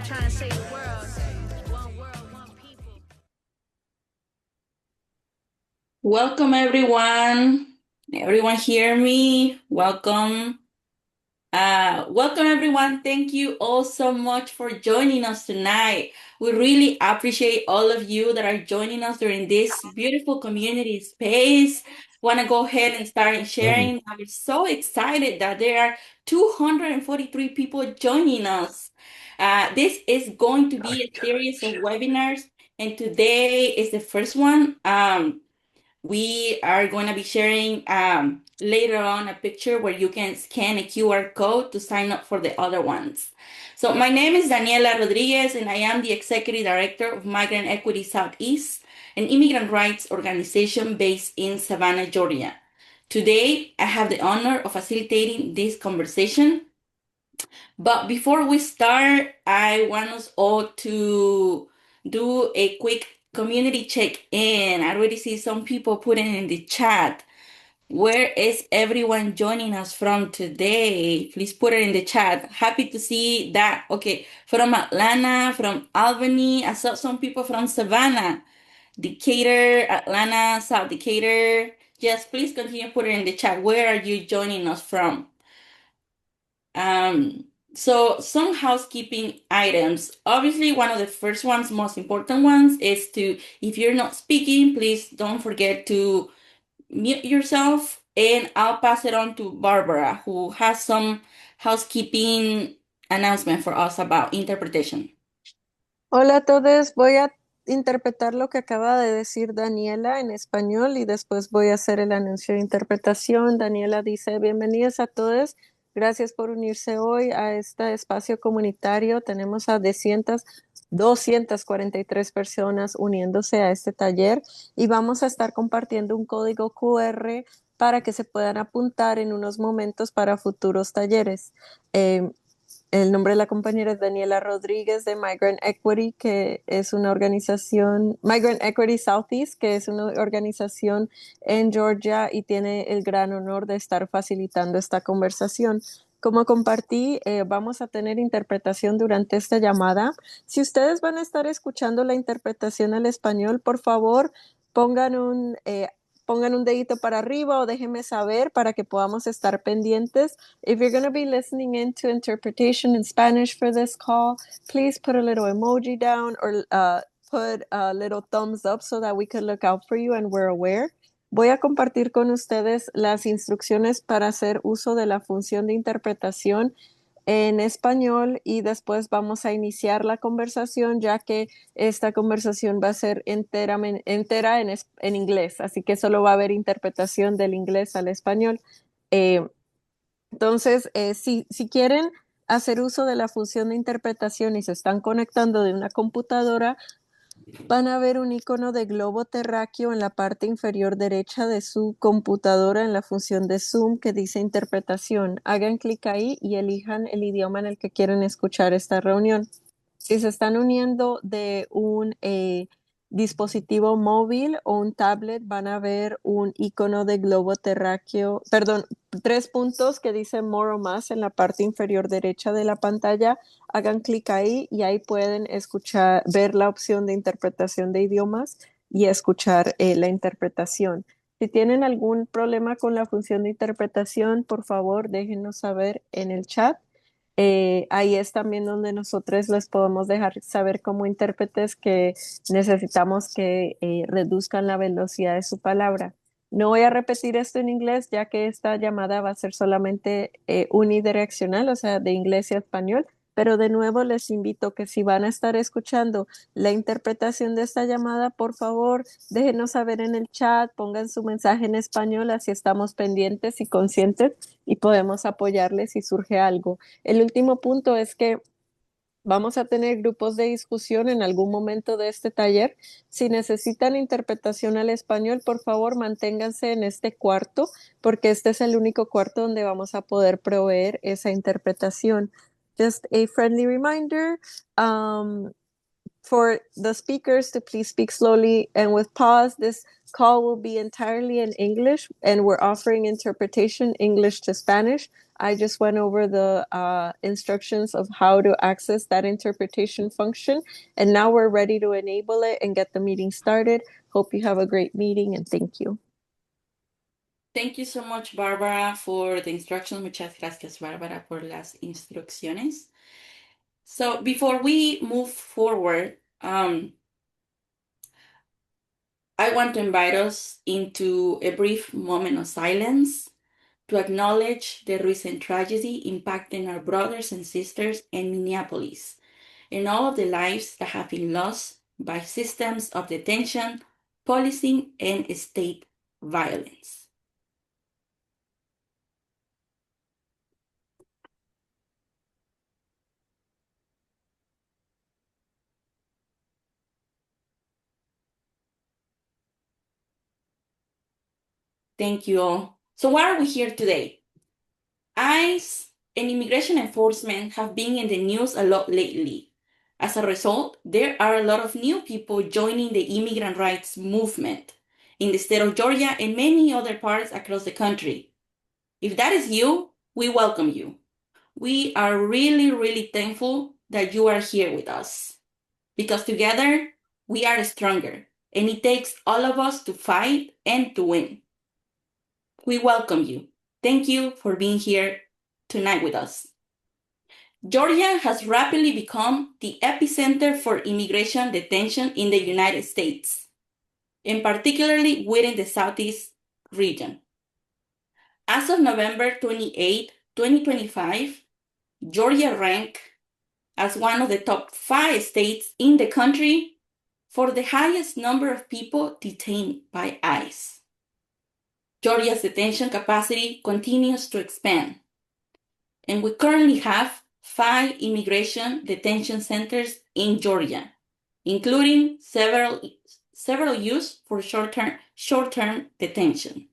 trying to save the world. One world, one people. Welcome everyone. Everyone hear me? Welcome. Welcome everyone. Thank you all so much for joining us tonight. We really appreciate all of you that are joining us during this beautiful community space. Want to go ahead and start sharing. I'm so excited that there are 243 people joining us. This is going to be a series of webinars, and today is the first one. We are going to be sharing later on a picture where you can scan a QR code to sign up for the other ones. So my name is Daniela Rodriguez, and I am the Executive Director of Migrant Equity Southeast, an immigrant rights organization based in Savannah, Georgia. Today, I have the honor of facilitating this conversation. But before we start, I want us all to do a quick community check-in. I already see some people putting in the chat. Where is everyone joining us from today? Please put it in the chat. Happy to see that. Okay, from Atlanta, from Albany. I saw some people from Savannah, Decatur, Atlanta, South Decatur. Yes, please continue put it in the chat. Where are you joining us from? So some housekeeping items. Obviously, one of the first ones, most important ones, is to, if you're not speaking, please don't forget to mute yourself, and I'll pass it on to Barbara, who has some housekeeping announcement for us about interpretation. Hola a todos, voy a interpretar lo que acaba de decir Daniela en español y después voy a hacer el anuncio de interpretación. Daniela dice, bienvenidos a todos, gracias por unirse hoy a este espacio comunitario. Tenemos a 243 personas uniéndose a este taller y vamos a estar compartiendo un código QR para que se puedan apuntar en unos momentos para futuros talleres. El nombre de la compañera es Daniela Rodríguez de Migrant Equity, que es una organización, Migrant Equity Southeast, que es una organización en Georgia y tiene el gran honor de estar facilitando esta conversación. Como compartí, vamos a tener interpretación durante esta llamada. Si ustedes van a estar escuchando la interpretación al español, por favor, pongan un dedito para arriba o déjenme saber para que podamos estar pendientes. If you're going to be listening in to interpretation in Spanish for this call, please put a little emoji down or put a little thumbs up so that we can look out for you and we're aware. Voy a compartir con ustedes las instrucciones para hacer uso de la función de interpretación en español y después vamos a iniciar la conversación, ya que esta conversación va a ser entera en inglés, así que solo va a haber interpretación del inglés al español. Entonces, si quieren hacer uso de la función de interpretación y se están conectando de una computadora, van a ver un icono de globo terráqueo en la parte inferior derecha de su computadora en la función de Zoom que dice interpretación. Hagan clic ahí y elijan el idioma en el que quieren escuchar esta reunión. Si se están uniendo de un dispositivo móvil o un tablet, van a ver un icono de globo terráqueo, perdón, 3 puntos que dice more o más en la parte inferior derecha de la pantalla. Hagan clic ahí y ahí pueden escuchar, ver la opción de interpretación de idiomas y escuchar la interpretación. Si tienen algún problema con la función de interpretación, por favor, déjenos saber en el chat. Ahí es también donde nosotros les podemos dejar saber como intérpretes que necesitamos que reduzcan la velocidad de su palabra. No voy a repetir esto en inglés, ya que esta llamada va a ser solamente unidireccional, o sea, de inglés y español, pero de nuevo les invito que si van a estar escuchando la interpretación de esta llamada, por favor, déjenos saber en el chat, pongan su mensaje en español, así estamos pendientes y conscientes y podemos apoyarles si surge algo. El último punto es que vamos a tener grupos de discusión en algún momento de este taller. Si necesitan interpretación al español, por favor, manténganse en este cuarto, porque este es el único cuarto donde vamos a poder proveer esa interpretación. Just a friendly reminder, for the speakers to please speak slowly and with pause. This call will be entirely in English, and we're offering interpretation English to Spanish. I just went over the instructions of how to access that interpretation function, and now we're ready to enable it and get the meeting started. Hope you have a great meeting, and thank you. Thank you so much, Barbara, for the instructions. Muchas gracias, Barbara, por las instrucciones. So before we move forward, I want to invite us into a brief moment of silence to acknowledge the recent tragedy impacting our brothers and sisters in Minneapolis and all of the lives that have been lost by systems of detention, policing, and state violence. Thank you all. So why are we here today? ICE and immigration enforcement have been in the news a lot lately. As a result, there are a lot of new people joining the immigrant rights movement in the state of Georgia and many other parts across the country. If that is you, we welcome you. We are really, really thankful that you are here with us because together we are stronger and it takes all of us to fight and to win. We welcome you. Thank you for being here tonight with us. Georgia has rapidly become the epicenter for immigration detention in the United States, and particularly within the Southeast region. As of November 28, 2025, Georgia ranked as one of the top 5 states in the country for the highest number of people detained by ICE. Georgia's detention capacity continues to expand, and we currently have 5 immigration detention centers in Georgia, including several used for short-term detention.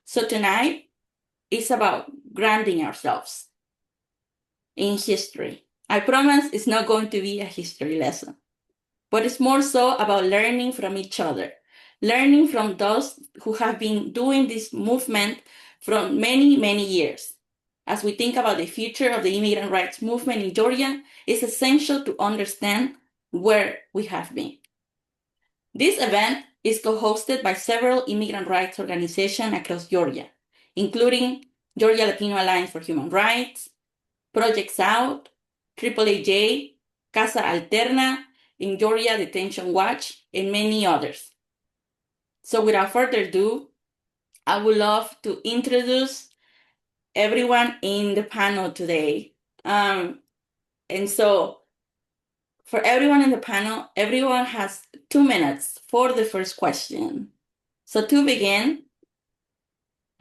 So tonight is about grounding ourselves in history. I promise it's not going to be a history lesson, but it's more so about learning from each other, learning from those who have been doing this movement for many, many years. As we think about the future of the immigrant rights movement in Georgia, it's essential to understand where we have been. This event is co-hosted by several immigrant rights organizations across Georgia, including Georgia Latino Alliance for Human Rights, Project Out, AAJC-A, Casa Alterna, in Georgia Detention Watch, and many others. So without further ado, I would love to introduce everyone in the panel today. And so for everyone in the panel, everyone has 2 minutes for the first question. So to begin,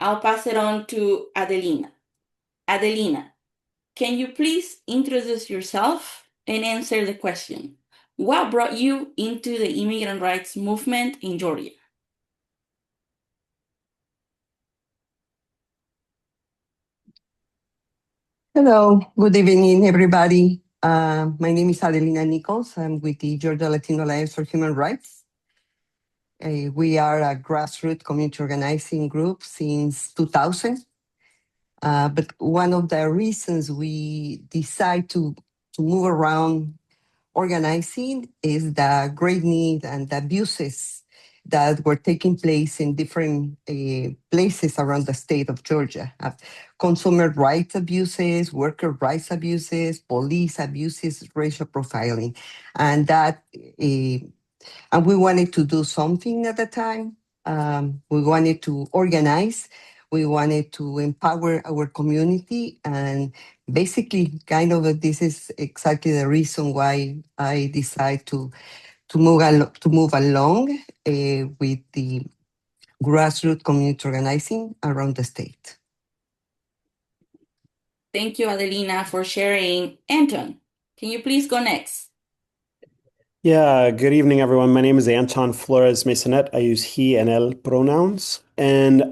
I'll pass it on to Adelina. Adelina, can you please introduce yourself and answer the question? What brought you into the immigrant rights movement in Georgia? Hello, good evening, everybody. My name is Adelina Nicholls. I'm with the Georgia Latino Alliance for Human Rights. We are a grassroots community organizing group since 2000. But one of the reasons we decide to move around organizing is the great need and the abuses that were taking place in different places around the state of Georgia. Consumer rights abuses, worker rights abuses, police abuses, racial profiling. And that, and we wanted to do something at the time. We wanted to organize. We wanted to empower our community, and basically, kind of, this is exactly the reason why I decided to move along with the grassroots community organizing around the state. Thank you, Adelina, for sharing. Anton, can you please go next? Yeah, good evening, everyone. My name is Anton Flores-Maisonet. I use he and él pronouns. And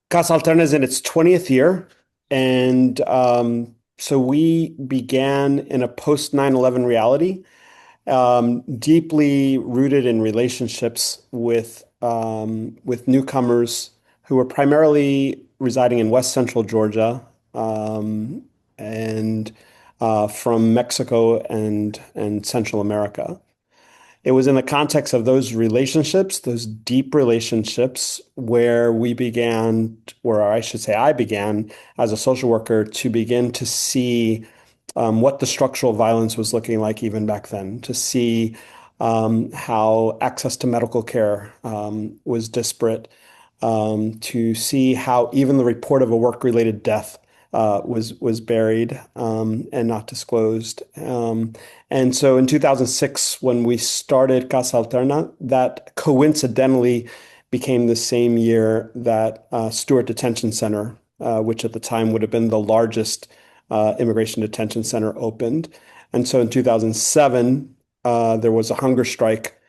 Casa Alterna is in its 20th year. And So we began in a post 9/11 reality, deeply rooted in relationships with newcomers who were primarily residing in West Central Georgia, and from Mexico and Central America. It was in the context of those relationships, those deep relationships, where we began, or I should say, I began as a social worker to begin to see what the structural violence was looking like even back then, to see how access to medical care was disparate, to see how even the report of a work-related death was buried and not disclosed. And so in 2006, when we started Casa Alterna, that coincidentally became the same year that Stewart Detention Center, which at the time would have been the largest immigration detention center, opened. And so in 2007, there was a hunger strike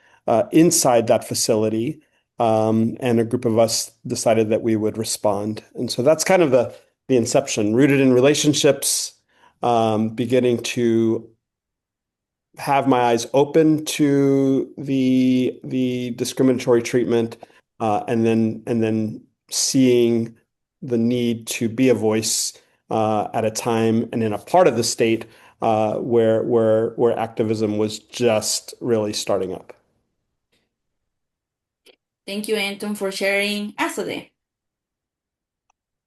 inside that facility, and a group of us decided that we would respond. And so that's kind of the inception, rooted in relationships, beginning to have my eyes open to the discriminatory treatment, and then seeing the need to be a voice at a time and in a part of the state where activism was just really starting up. Thank you, Anton, for sharing. Azadeh.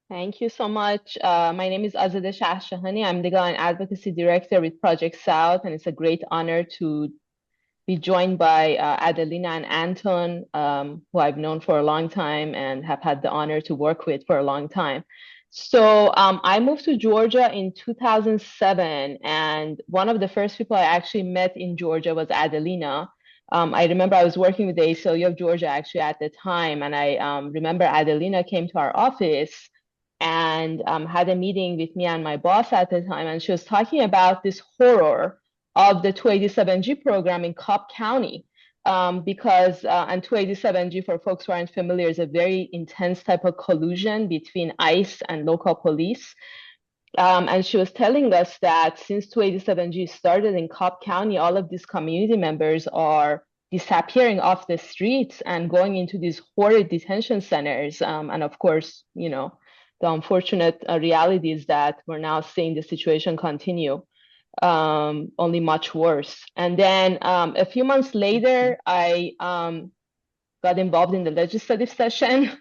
Thank you so much. My name is Azadeh Shahshahani. I'm Legal and Advocacy Director with Project South, and it's a great honor to be joined by Adelina and Anton, who I've known for a long time and have had the honor to work with for a long time. So I moved to Georgia in 2007, and one of the first people I actually met in Georgia was Adelina. I remember I was working with the ACLU of Georgia actually at the time, and I remember Adelina came to our office and had a meeting with me and my boss at the time, and she was talking about this horror of the 287G program in Cobb County, because, and 287G, for folks who aren't familiar, is a very intense type of collusion between ICE and local police. And she was telling us that since 287G started in Cobb County, all of these community members are disappearing off the streets and going into these horrid detention centers. And of course, you know, the unfortunate reality is that we're now seeing the situation continue, only much worse. And then a few months later, I got involved in the legislative session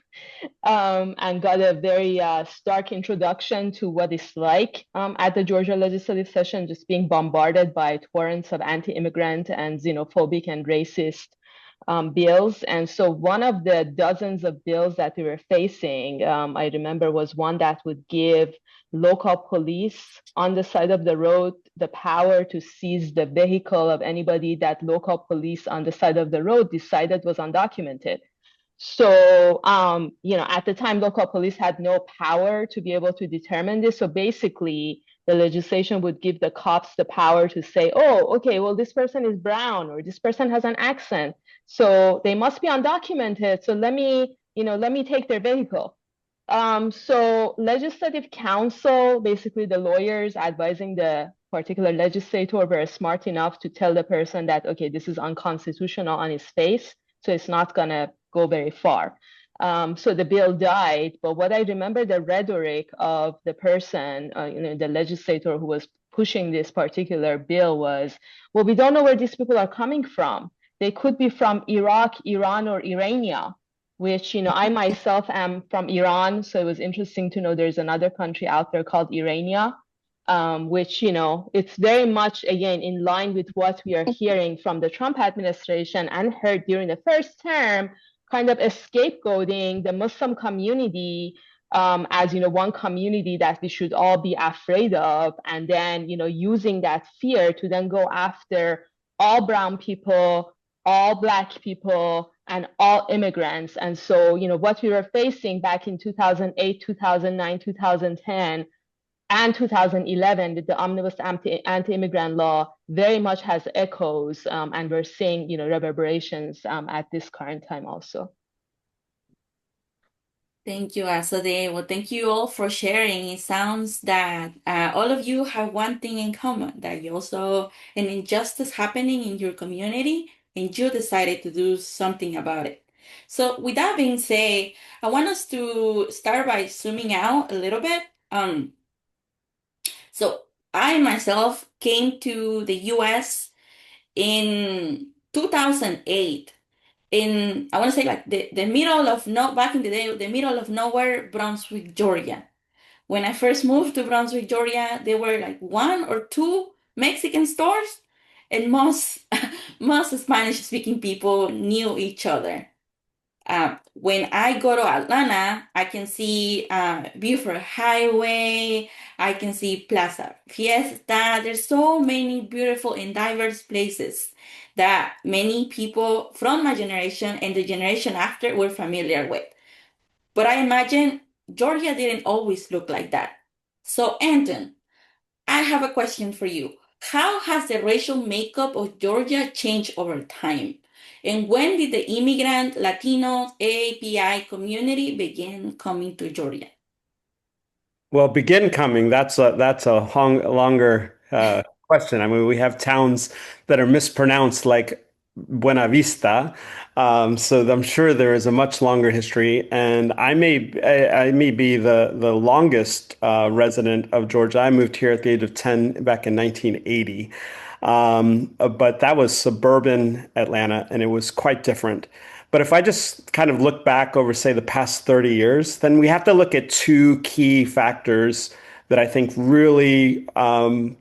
and got a very stark introduction to what it's like at the Georgia legislative session, just being bombarded by torrents of anti-immigrant and xenophobic and racist bills. And so one of the dozens of bills that we were facing, I remember, was one that would give local police on the side of the road the power to seize the vehicle of anybody that local police on the side of the road decided was undocumented. So, you know, at the time, local police had no power to be able to determine this. So basically, the legislation would give the cops the power to say, oh, okay, well, this person is brown or this person has an accent, so they must be undocumented. So let me take their vehicle. So legislative counsel, basically the lawyers advising the particular legislator, were smart enough to tell the person that, okay, this is unconstitutional on its face, so it's not gonna go very far. So the bill died, but what I remember, the rhetoric of the person, the legislator who was pushing this particular bill was, well, we don't know where these people are coming from. They could be from Iraq, Iran, or Irania, which, I myself am from Iran. So it was interesting to know there's another country out there called Irania, which, it's very much, again, in line with what we are hearing from the Trump administration and heard during the first term, kind of scapegoating the Muslim community as, one community that we should all be afraid of, and then, using that fear to then go after all brown people, all Black people, and all immigrants. And so, what we were facing back in 2008, 2009, 2010, and 2011 with the omnibus anti-immigrant law very much has echoes, and we're seeing, reverberations at this current time also. Thank you, Azadeh. Well, thank you all for sharing. It sounds that all of you have one thing in common, that you also an injustice happening in your community, and you decided to do something about it. So, with that being said, I want us to start by zooming out a little bit. So I myself came to the US in 2008 in I want to say like the middle of no back in the day, the middle of nowhere, Brunswick, Georgia. When I first moved to Brunswick, Georgia, there were like one or two Mexican stores, and most most Spanish speaking people knew each other. When I go to Atlanta, I can see Buford Highway, I can see Plaza Fiesta. There's so many beautiful and diverse places that many people from my generation and the generation after were familiar with. But I imagine Georgia didn't always look like that. So, Anton, I have a question for you. How has the racial makeup of Georgia changed over time? And when did the immigrant Latino API community begin coming to Georgia? Well, begin coming. That's a longer question. I mean, we have towns that are mispronounced like Buena Vista, so I'm sure there is a much longer history. And I may be the longest resident of Georgia. I moved here at the age of 10 back in 1980. But that was suburban Atlanta, and it was quite different. But if I just kind of look back over, say, the past 30 years, then we have to look at two key factors that I think really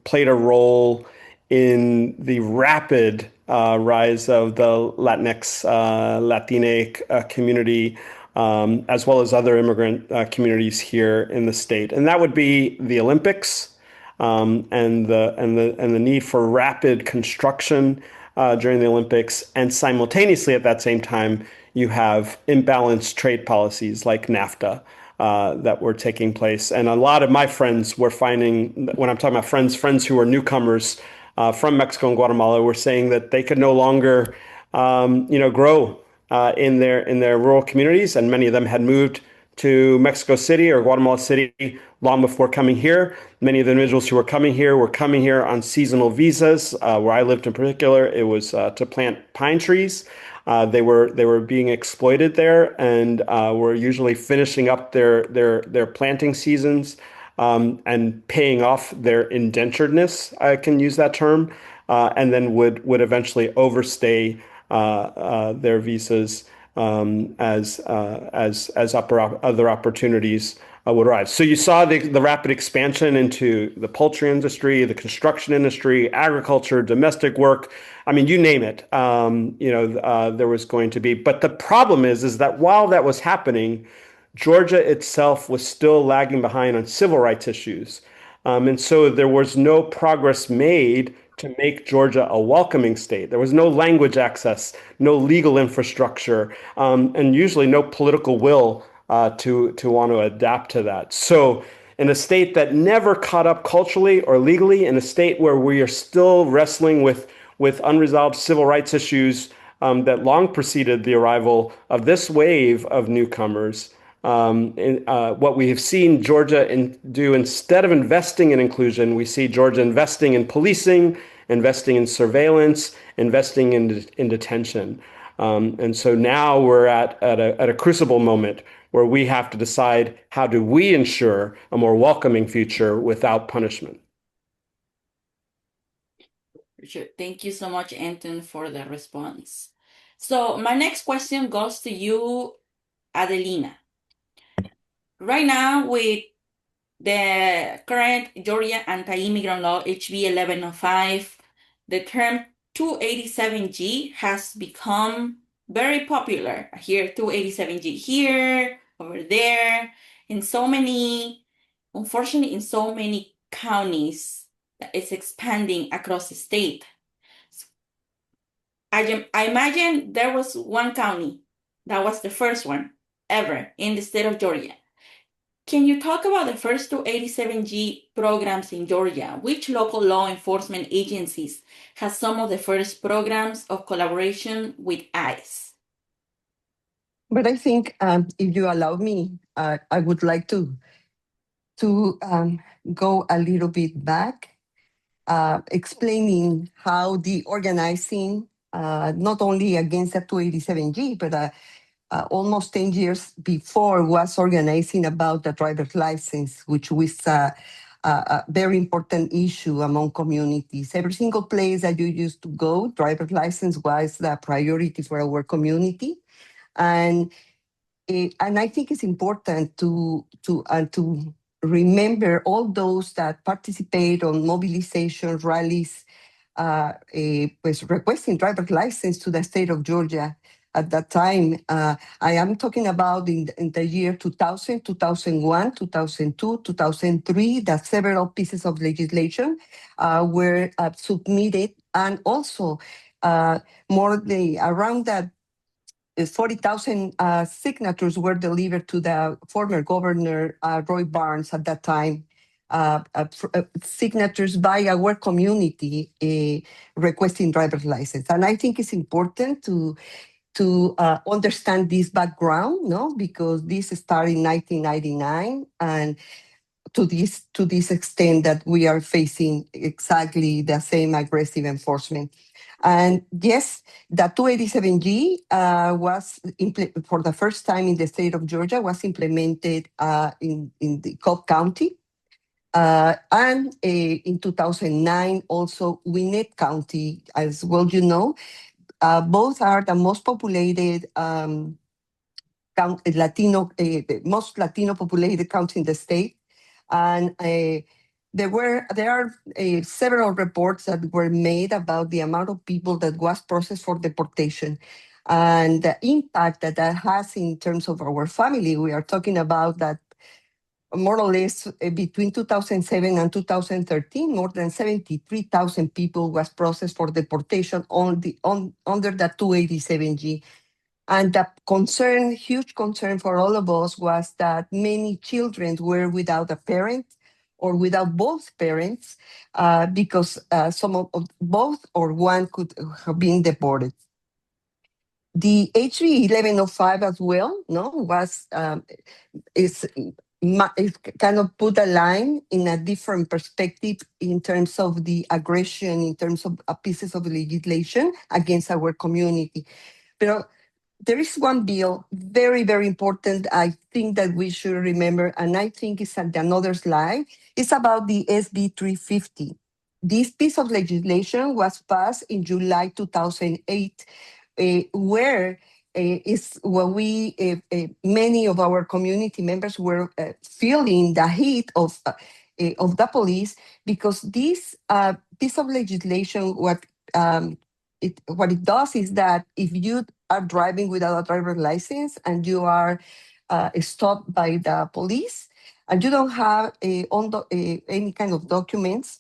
played a role in the rapid rise of the Latinx, Latine community, as well as other immigrant communities here in the state. And that would be the Olympics, and the need for rapid construction during the Olympics, and simultaneously at that same time, you have imbalanced trade policies like NAFTA that were taking place. And a lot of my friends were finding, when I'm talking about friends who were newcomers from Mexico and Guatemala, were saying that they could no longer, grow in their rural communities, and many of them had moved to Mexico City or Guatemala City long before coming here. Many of the individuals who were coming here on seasonal visas. Where I lived in particular, it was to plant pine trees. They were being exploited there, and were usually finishing up their planting seasons, and paying off their indenturedness. I can use that term, and then would eventually overstay their visas as other opportunities would arise. So you saw the rapid expansion into the poultry industry, the construction industry, agriculture, domestic work. I mean, you name it. There was going to be. But the problem is that while that was happening, Georgia itself was still lagging behind on civil rights issues. And so there was no progress made to make Georgia a welcoming state. There was no language access, no legal infrastructure, and usually no political will to want to adapt to that. So in a state that never caught up culturally or legally, in a state where we are still wrestling with unresolved civil rights issues that long preceded the arrival of this wave of newcomers, what we have seen Georgia do, instead of investing in inclusion, we see Georgia investing in policing, investing in surveillance, investing in detention. And so now we're at a crucible moment where we have to decide, how do we ensure a more welcoming future without punishment? Sure. Thank you so much, Anton, for the response. So my next question goes to you, Adelina. Right now, with the current Georgia anti-immigrant law, HB 1105, the term 287G has become very popular. I hear 287G here, over there, unfortunately, in so many counties, that it's expanding across the state. I imagine there was one county that was the first one ever in the state of Georgia. Can you talk about the first 287G programs in Georgia? Which local law enforcement agencies has some of the first programs of collaboration with ICE? But I think, if you allow me, I would like to go a little bit back, explaining how the organizing, not only against the 287G, but almost 10 years before, was organizing about the driver's license, which was a very important issue among communities. Every single place that you used to go, driver's license was the priority for our community. And I think it's important to remember all those that participate on mobilization rallies, requesting driver's license to the state of Georgia at that time. I am talking about in the year 2000, 2001, 2002, 2003, that several pieces of legislation were submitted, and also around that 40,000 signatures were delivered to the former governor, Roy Barnes, at that time. Signatures by our community requesting driver's license. And I think it's important to understand this background, no? Because this started in 1999, and to this extent that we are facing exactly the same aggressive enforcement. And yes, the 287G was for the first time in the state of Georgia, was implemented in the Cobb County. And in 2009, also Gwinnett County, as well, you know. Both are the most populated most Latino populated county in the state. And there are several reports that were made about the amount of people that was processed for deportation and the impact that that has in terms of our family. We are talking about that more or less between 2007 and 2013, more than 73,000 people was processed for deportation under the 287G. And the concern, huge concern for all of us, was that many children were without a parent or without both parents because some of both or one could have been deported. The HB 1105 as well, no, was is kind of put a line in a different perspective in terms of the aggression, in terms of pieces of legislation against our community. But there is one bill, very, very important, I think that we should remember, and I think it's at another slide. It's about the SB 350. This piece of legislation was passed in July 2008, where is when many of our community members were feeling the heat of the police, because this piece of legislation, what it does is that if you are driving without a driver's license and you are stopped by the police and you don't have any kind of documents,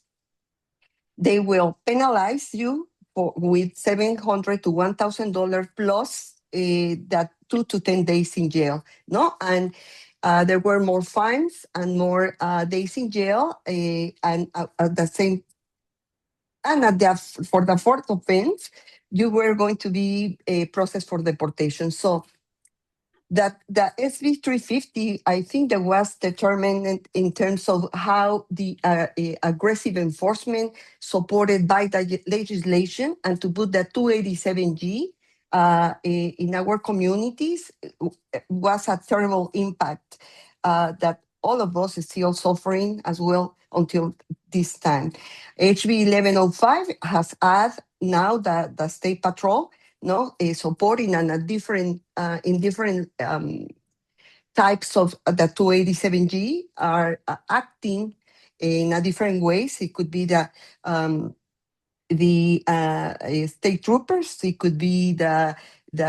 they will penalize you with $700 to $1,000 plus that 2 to 10 days in jail. No, and there were more fines and more days in jail, and at the same. And for the fourth offense, you were going to be processed for deportation. So that the SB 350, I think that was determined in terms of how the aggressive enforcement supported by the legislation, and to put the 287G in our communities was a terrible impact that all of us is still suffering as well until this time. HB 1105 has added now the State Patrol, supporting and in different types of the 287G are acting in a different ways. It could be the state troopers, it could be the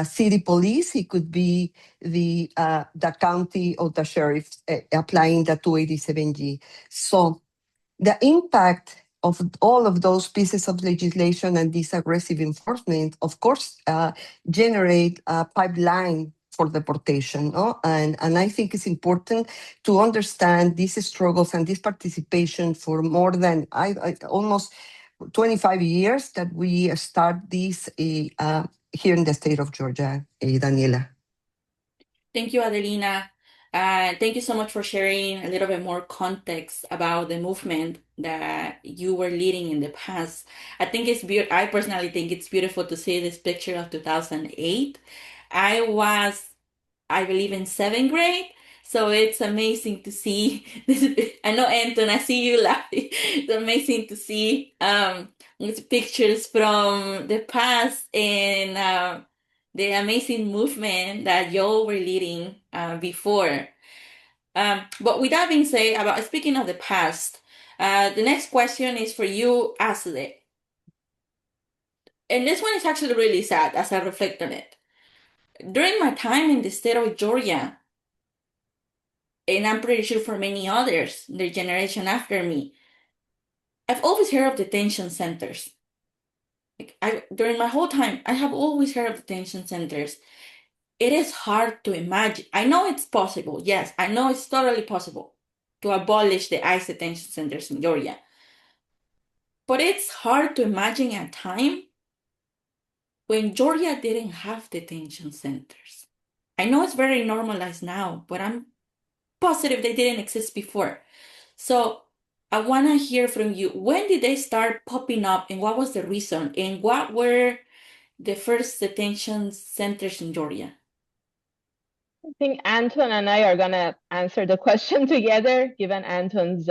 city police, it could be the county or the sheriff applying the 287G. So the impact of all of those pieces of legislation and this aggressive enforcement, of course, generate a pipeline for deportation. No? And I think it's important to understand these struggles and this participation for more than almost 25 years that we start this here in the state of Georgia, Daniela. Thank you, Adelina. Thank you so much for sharing a little bit more context about the movement that you were leading in the past. I think it's beautiful. I personally think it's beautiful to see this picture of 2008. I was, I believe, in seventh grade. So it's amazing to see this. I know, Anton, I see you laughing. It's amazing to see these pictures from the past and the amazing movement that y'all were leading before. But with that being said, about speaking of the past, the next question is for you, Azadeh. And this one is actually really sad as I reflect on it. During my time in the state of Georgia, and I'm pretty sure for many others, the generation after me, I've always heard of detention centers. During my whole time, I have always heard of detention centers. It is hard to imagine. I know it's possible. Yes, I know it's totally possible to abolish the ICE detention centers in Georgia. But it's hard to imagine a time when Georgia didn't have detention centers. I know it's very normalized now, but I'm positive they didn't exist before. So I want to hear from you. When did they start popping up and what was the reason? And what were the first detention centers in Georgia? I think Anton and I are gonna answer the question together, given Anton's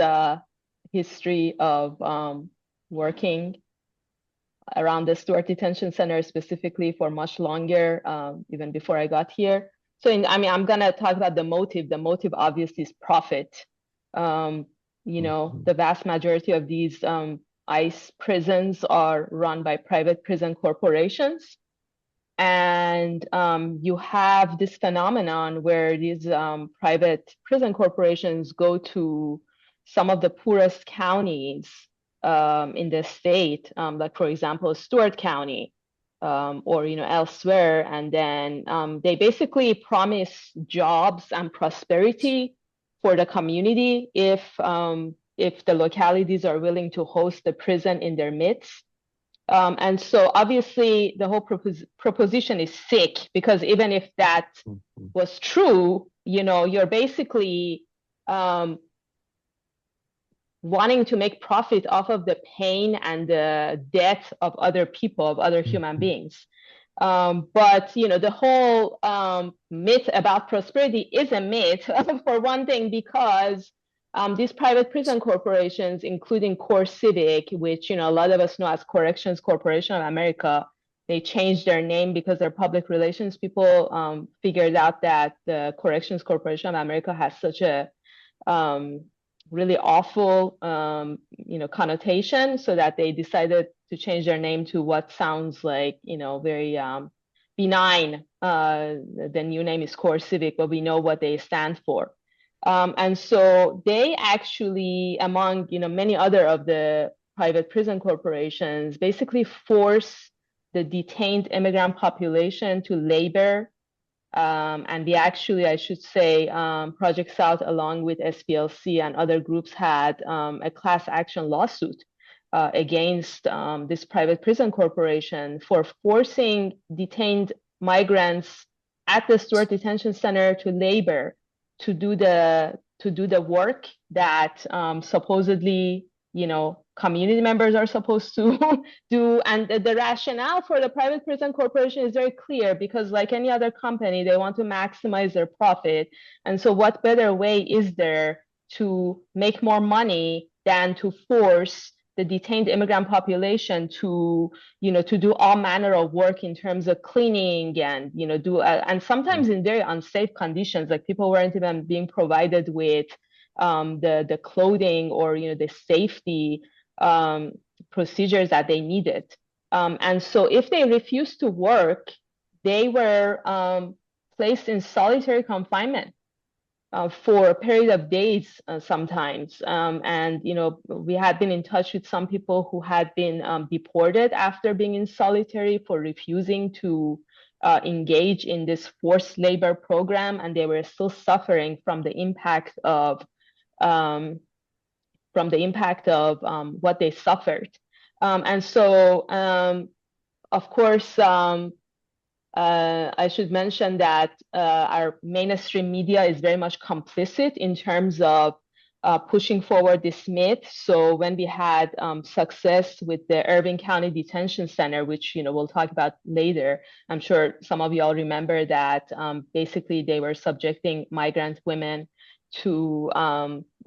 history of working around the Stewart Detention Center specifically for much longer, even before I got here. So, I'm gonna talk about the motive. The motive obviously is profit. The vast majority of these ICE prisons are run by private prison corporations. And you have this phenomenon where these private prison corporations go to some of the poorest counties in the state, like for example, Stewart County, or elsewhere, and then they basically promise jobs and prosperity for the community if the localities are willing to host the prison in their midst. And so obviously the whole proposition is sick, because even if that was true, you're basically wanting to make profit off of the pain and the death of other people, of other human beings. But the whole myth about prosperity is a myth, for one thing, because these private prison corporations, including Core Civic, which a lot of us know as Corrections Corporation of America, they changed their name because their public relations people figured out that the Corrections Corporation of America has such a really awful connotation, so that they decided to change their name to what sounds like very benign. The new name is Core Civic, but we know what they stand for. And so they actually, among many other of the private prison corporations, basically force the detained immigrant population to labor. And we actually, I should say, Project South, along with SPLC and other groups, had a class action lawsuit against this private prison corporation for forcing detained migrants at the Stewart Detention Center to labor, to do the work that supposedly community members are supposed to do. And the rationale for the private prison corporation is very clear, because like any other company, they want to maximize their profit. And so what better way is there to make more money than to force the detained immigrant population to do all manner of work in terms of cleaning and and sometimes in very unsafe conditions, like people weren't even being provided with the clothing or the safety procedures that they needed. And so if they refused to work, they were placed in solitary confinement for a period of days sometimes. And we had been in touch with some people who had been deported after being in solitary for refusing to engage in this forced labor program, and they were still suffering from the impact of what they suffered. And so, of course, I should mention that our mainstream media is very much complicit in terms of pushing forward this myth. So when we had success with the Irving County Detention Center, which we'll talk about later, I'm sure some of y'all remember that basically they were subjecting migrant women to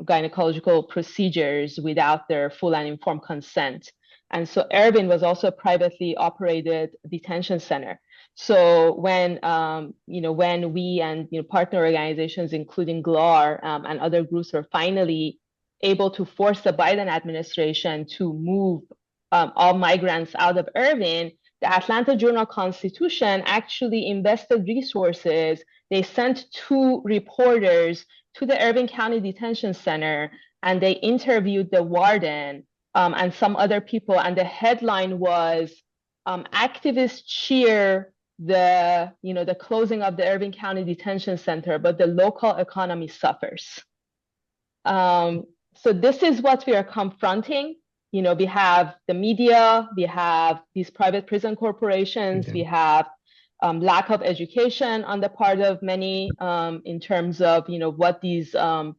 gynecological procedures without their full and informed consent. And so Irving was also a privately operated detention center. So when when we and partner organizations, including GLAR and other groups, were finally able to force the Biden administration to move all migrants out of Irving, the Atlanta Journal-Constitution actually invested resources. They sent 2 reporters to the Irving County Detention Center, and they interviewed the warden and some other people. And the headline was, activists cheer the closing of the Irving County Detention Center, but the local economy suffers. So this is what we are confronting. We have the media, we have these private prison corporations, we have lack of education on the part of many in terms of what these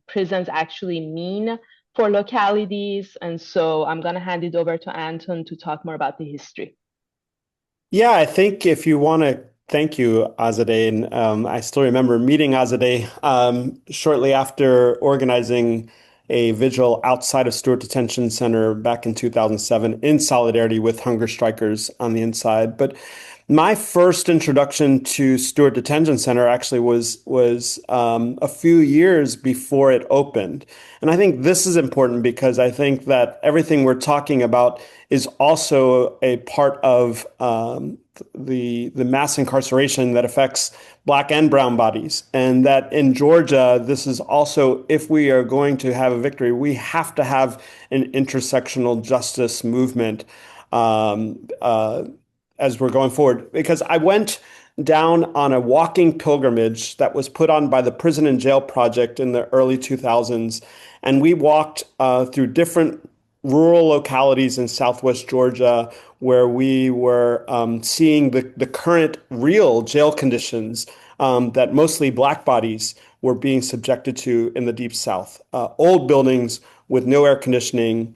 prisons actually mean for localities. And so I'm going to hand it over to Anton to talk more about the history. Yeah, I think if you want to, thank you, Azadeh. And I still remember meeting Azadeh shortly after organizing a vigil outside of Stewart Detention Center back in 2007 in solidarity with hunger strikers on the inside. But my first introduction to Stewart Detention Center actually was a few years before it opened. And I think this is important because I think that everything we're talking about is also a part of the mass incarceration that affects Black and brown bodies. And that in Georgia, this is also, if we are going to have a victory, we have to have an intersectional justice movement as we're going forward. Because I went down on a walking pilgrimage that was put on by the Prison and Jail Project in the early 2000s. And we walked through different rural localities in Southwest Georgia where we were seeing the current real jail conditions that mostly Black bodies were being subjected to in the Deep South. Old buildings with no air conditioning,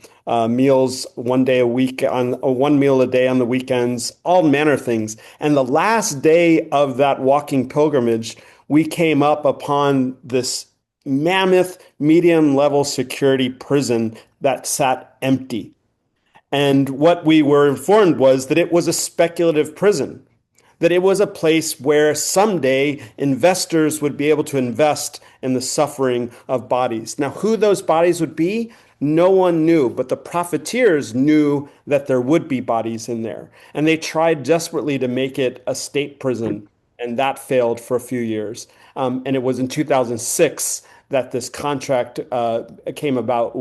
meals one meal a day on the weekends, all manner of things. And the last day of that walking pilgrimage, we came up upon this mammoth medium level security prison that sat empty. And what we were informed was that it was a speculative prison, that it was a place where someday investors would be able to invest in the suffering of bodies. Now, who those bodies would be, no one knew, but the profiteers knew that there would be bodies in there. And they tried desperately to make it a state prison, and that failed for a few years. And it was in 2006 that this contract came about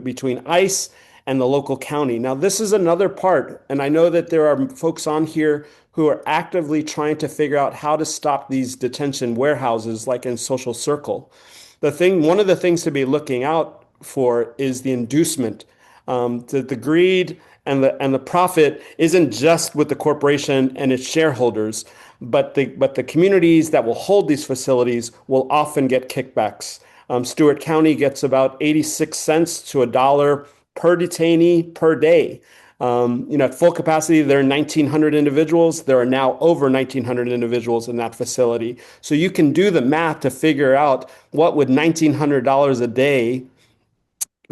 between ICE and the local county. Now, this is another part, and I know that there are folks on here who are actively trying to figure out how to stop these detention warehouses like in Social Circle. One of the things to be looking out for is the inducement. The greed and the profit isn't just with the corporation and its shareholders, but the communities that will hold these facilities will often get kickbacks. Stewart County gets about 86 cents to $1 per detainee per day. At full capacity, there are 1,900 individuals. There are now over 1,900 individuals in that facility. So you can do the math to figure out what would $1,900 a day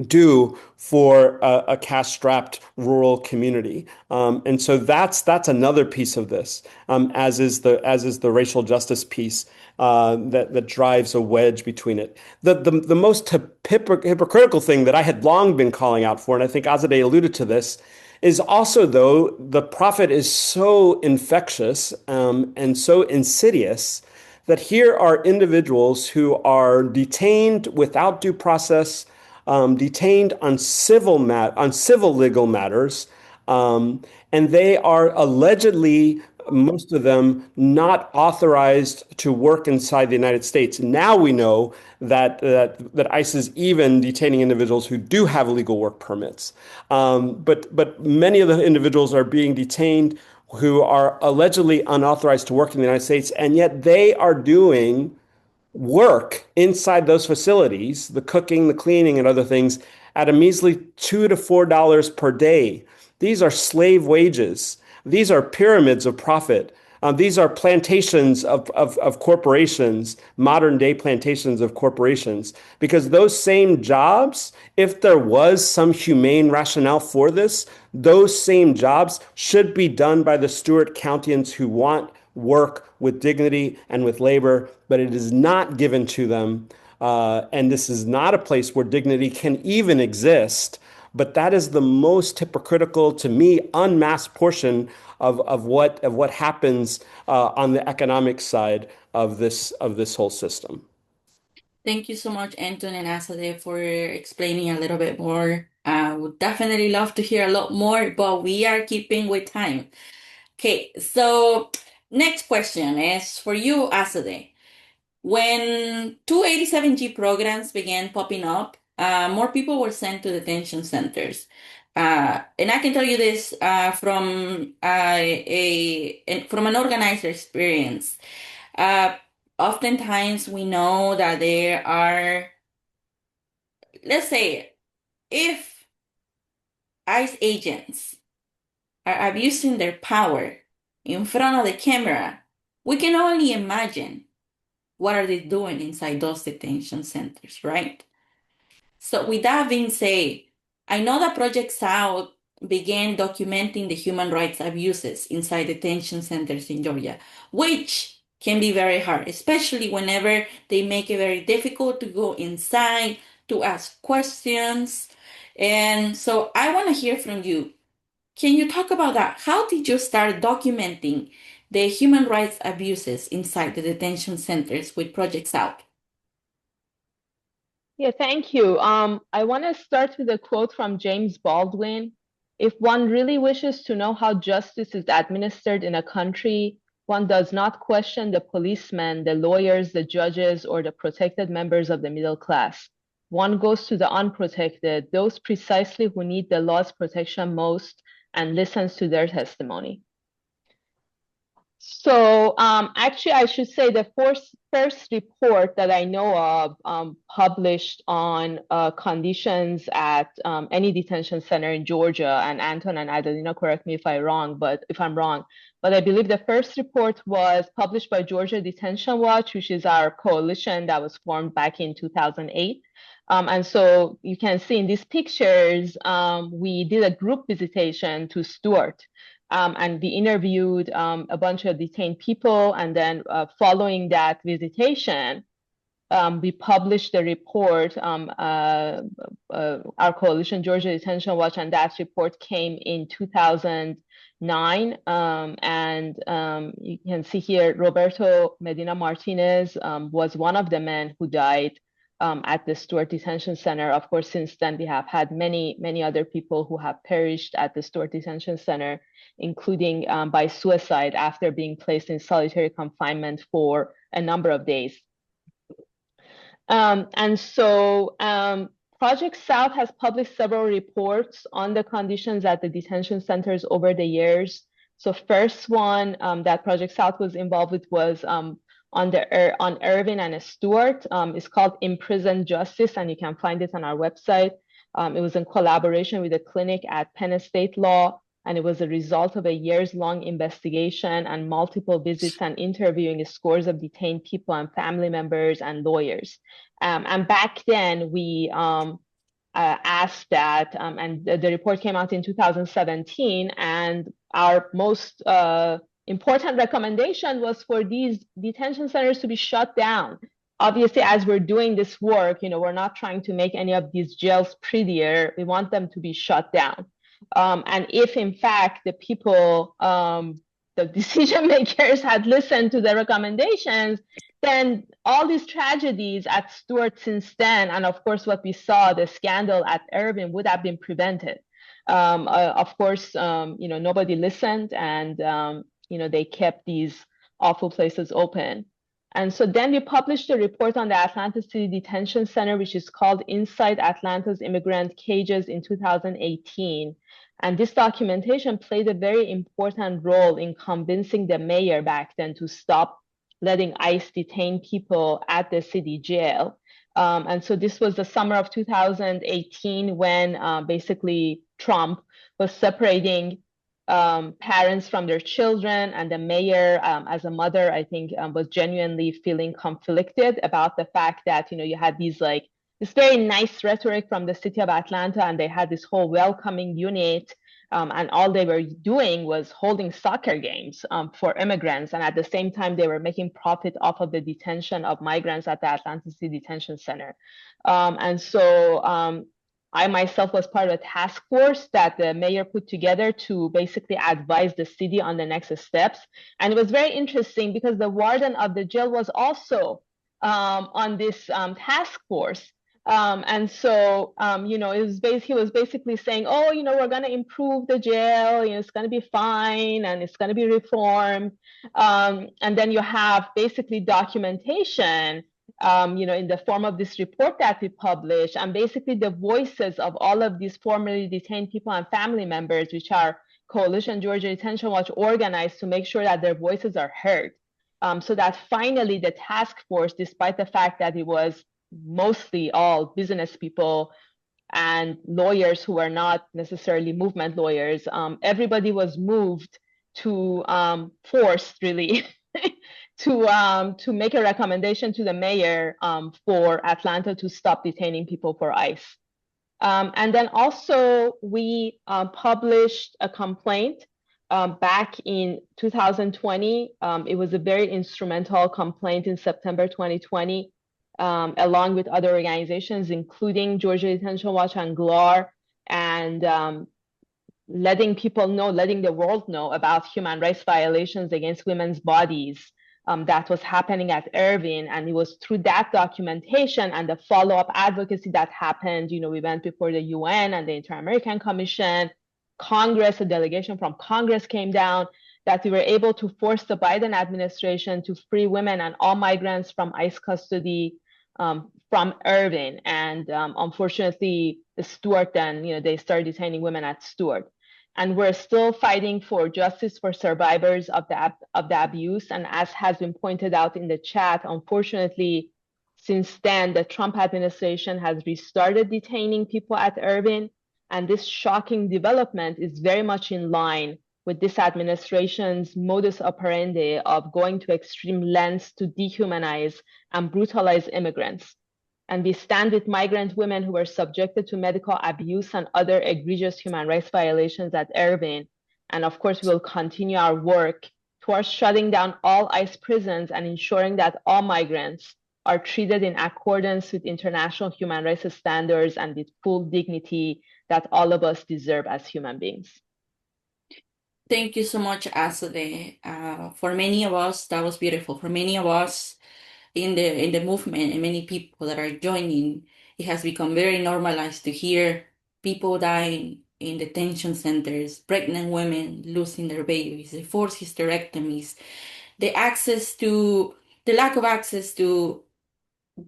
do for a cash-strapped rural community. And so that's another piece of this, as is the racial justice piece that drives a wedge between it. The most hypocritical thing that I had long been calling out for, and I think Azadeh alluded to this, is also, though, the profit is so infectious and so insidious that here are individuals who are detained without due process, detained on civil legal matters, and they are allegedly, most of them, not authorized to work inside the United States. Now we know that ICE is even detaining individuals who do have legal work permits. But many of the individuals are being detained who are allegedly unauthorized to work in the United States, and yet they are doing work inside those facilities, the cooking, the cleaning, and other things, at a measly $2 to $4 per day. These are slave wages. These are pyramids of profit. These are plantations of corporations, modern day plantations of corporations, because those same jobs, if there was some humane rationale for this, those same jobs should be done by the Stewart Countyans who want work with dignity and with labor, but it is not given to them. And this is not a place where dignity can even exist. But that is the most hypocritical, to me, unmasked portion of what happens on the economic side of this whole system. Thank you so much, Anton and Azadeh, for explaining a little bit more. I would definitely love to hear a lot more, but we are keeping with time. Okay, so next question is for you, Azadeh. When 287G programs began popping up, more people were sent to detention centers. And I can tell you this from from an organizer experience. Uh, Oftentimes we know that there are, let's say, if ICE agents are abusing their power in front of the camera, we can only imagine what are they doing inside those detention centers, right? So with that being said, I know that Project South began documenting the human rights abuses inside detention centers in Georgia, which can be very hard, especially whenever they make it very difficult to go inside, to ask questions. And so I want to hear from you. Can you talk about that? How did you start documenting the human rights abuses inside the detention centers with Project South? Yeah, thank you. I want to start with a quote from James Baldwin. If one really wishes to know how justice is administered in a country, one does not question the policemen, the lawyers, the judges, or the protected members of the middle class. One goes to the unprotected, those precisely who need the law's protection most, and listens to their testimony. So actually, I should say the first report that I know of published on conditions at any detention center in Georgia, and Anton and Adelina, correct me if I'm wrong, but I believe the first report was published by Georgia Detention Watch, which is our coalition that was formed back in 2008. And so you can see in these pictures, we did a group visitation to Stewart. And we interviewed a bunch of detained people. And then following that visitation, we published a report, our coalition, Georgia Detention Watch, and that report came in 2009. You can see here, Roberto Medina Martinez was one of the men who died at the Stewart Detention Center. Of course, since then, we have had many, many other people who have perished at the Stewart Detention Center, including by suicide after being placed in solitary confinement for a number of days. Project South has published several reports on the conditions at the detention centers over the years. So first one that Project South was involved with was on Irvin and Stewart. It's called Imprisoned Justice, and you can find it on our website. It was in collaboration with a clinic at Penn State Law, and it was a result of a years-long investigation and multiple visits and interviewing scores of detained people and family members and lawyers. And back then, we asked that, and the report came out in 2017, and our most important recommendation was for these detention centers to be shut down. Obviously, as we're doing this work, we're not trying to make any of these jails prettier. We want them to be shut down. And if, in fact, the people, the decision makers had listened to the recommendations, then all these tragedies at Stewart since then, and of course, what we saw, the scandal at Irvin, would have been prevented. Of course, nobody listened, and they kept these awful places open. And so then we published a report on the Atlanta City Detention Center, which is called Inside Atlanta's Immigrant Cages in 2018. And this documentation played a very important role in convincing the mayor back then to stop letting ICE detain people at the city jail. And so this was the summer of 2018 when basically Trump was separating parents from their children, and the mayor, as a mother, I think was genuinely feeling conflicted about the fact that, you had these this very nice rhetoric from the city of Atlanta, and they had this whole welcoming unit, and all they were doing was holding soccer games for immigrants, and at the same time they were making profit off of the detention of migrants at the Atlanta City Detention Center. And so I myself was part of a task force that the mayor put together to basically advise the city on the next steps. And it was very interesting because the warden of the jail was also on this task force. And so, he was basically saying, oh, we're going to improve the jail, it's going to be fine and it's going to be reformed. And then you have basically documentation in the form of this report that we published, and basically the voices of all of these formerly detained people and family members, which are Coalition Georgia Detention Watch organized to make sure that their voices are heard. So that finally the task force, despite the fact that it was mostly all business people and lawyers who were not necessarily movement lawyers, everybody was moved to force really to make a recommendation to the mayor for Atlanta to stop detaining people for ICE. And then also we published a complaint back in 2020. It was a very instrumental complaint in September 2020, along with other organizations, including Georgia Detention Watch and GLAR, and letting the world know about human rights violations against women's bodies that was happening at Irving. And it was through that documentation and the follow-up advocacy that happened. We went before the UN and the Inter-American Commission, Congress, a delegation from Congress came down, that we were able to force the Biden administration to free women and all migrants from ICE custody from Irving. And unfortunately, the Stewart then, they started detaining women at Stewart. And we're still fighting for justice for survivors of the abuse. And as has been pointed out in the chat, unfortunately, since then, the Trump administration has restarted detaining people at Irving. And this shocking development is very much in line with this administration's modus operandi of going to extreme lengths to dehumanize and brutalize immigrants. And we stand with migrant women who were subjected to medical abuse and other egregious human rights violations at Irving. And of course, we'll continue our work towards shutting down all ICE prisons and ensuring that all migrants are treated in accordance with international human rights standards and with full dignity that all of us deserve as human beings. Thank you so much, Azadeh. For many of us, that was beautiful. For many of us, in the movement and many people that are joining, it has become very normalized to hear people dying in detention centers, pregnant women losing their babies, the forced hysterectomies, the lack of access to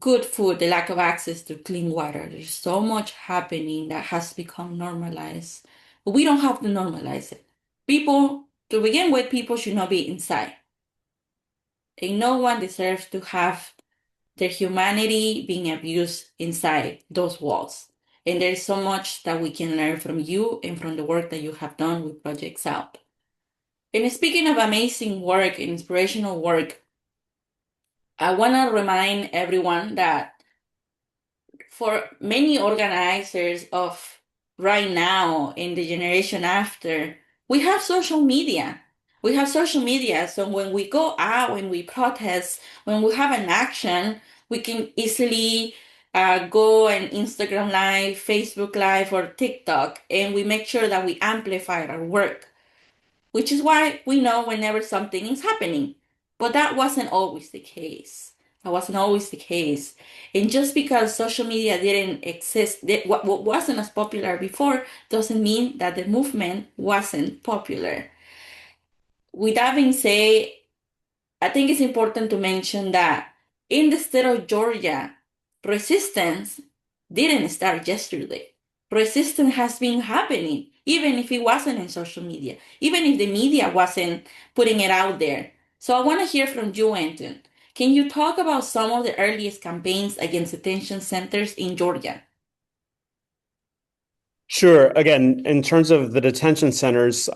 good food, the lack of access to clean water. There's so much happening that has become normalized. But we don't have to normalize it. To begin with, people should not be inside. And no one deserves to have their humanity being abused inside those walls. And there's so much that we can learn from you and from the work that you have done with Project Out. And speaking of amazing work and inspirational work, I want to remind everyone that for many organizers of right now and the generation after, we have social media. We have social media, so when we go out, when we protest, when we have an action, we can easily go and Instagram Live, Facebook Live, or TikTok, and we make sure that we amplify our work, which is why we know whenever something is happening. But that wasn't always the case. That wasn't always the case. And just because social media didn't exist, what wasn't as popular before, doesn't mean that the movement wasn't popular. With that being said, I think it's important to mention that in the state of Georgia, resistance didn't start yesterday. Resistance has been happening, even if it wasn't in social media, even if the media wasn't putting it out there. So I want to hear from you, Anton. Can you talk about some of the earliest campaigns against detention centers in Georgia? Sure. Again, in terms of the detention centers,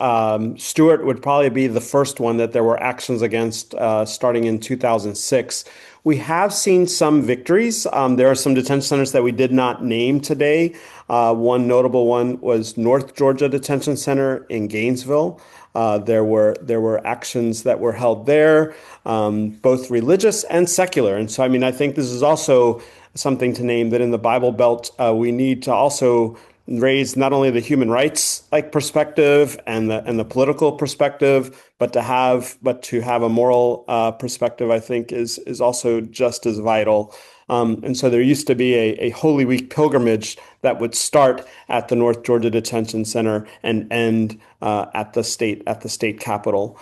Stewart would probably be the first one that there were actions against starting in 2006. We have seen some victories. There are some detention centers that we did not name today. One notable one was North Georgia Detention Center in Gainesville. There were actions that were held there, both religious and secular. And so, I mean, I think this is also something to name that in the Bible Belt, we need to also raise not only the human rights perspective and the political perspective, but to have a moral perspective, I think is also just as vital. And so there used to be a Holy Week pilgrimage that would start at the North Georgia Detention Center and end at the state capitol.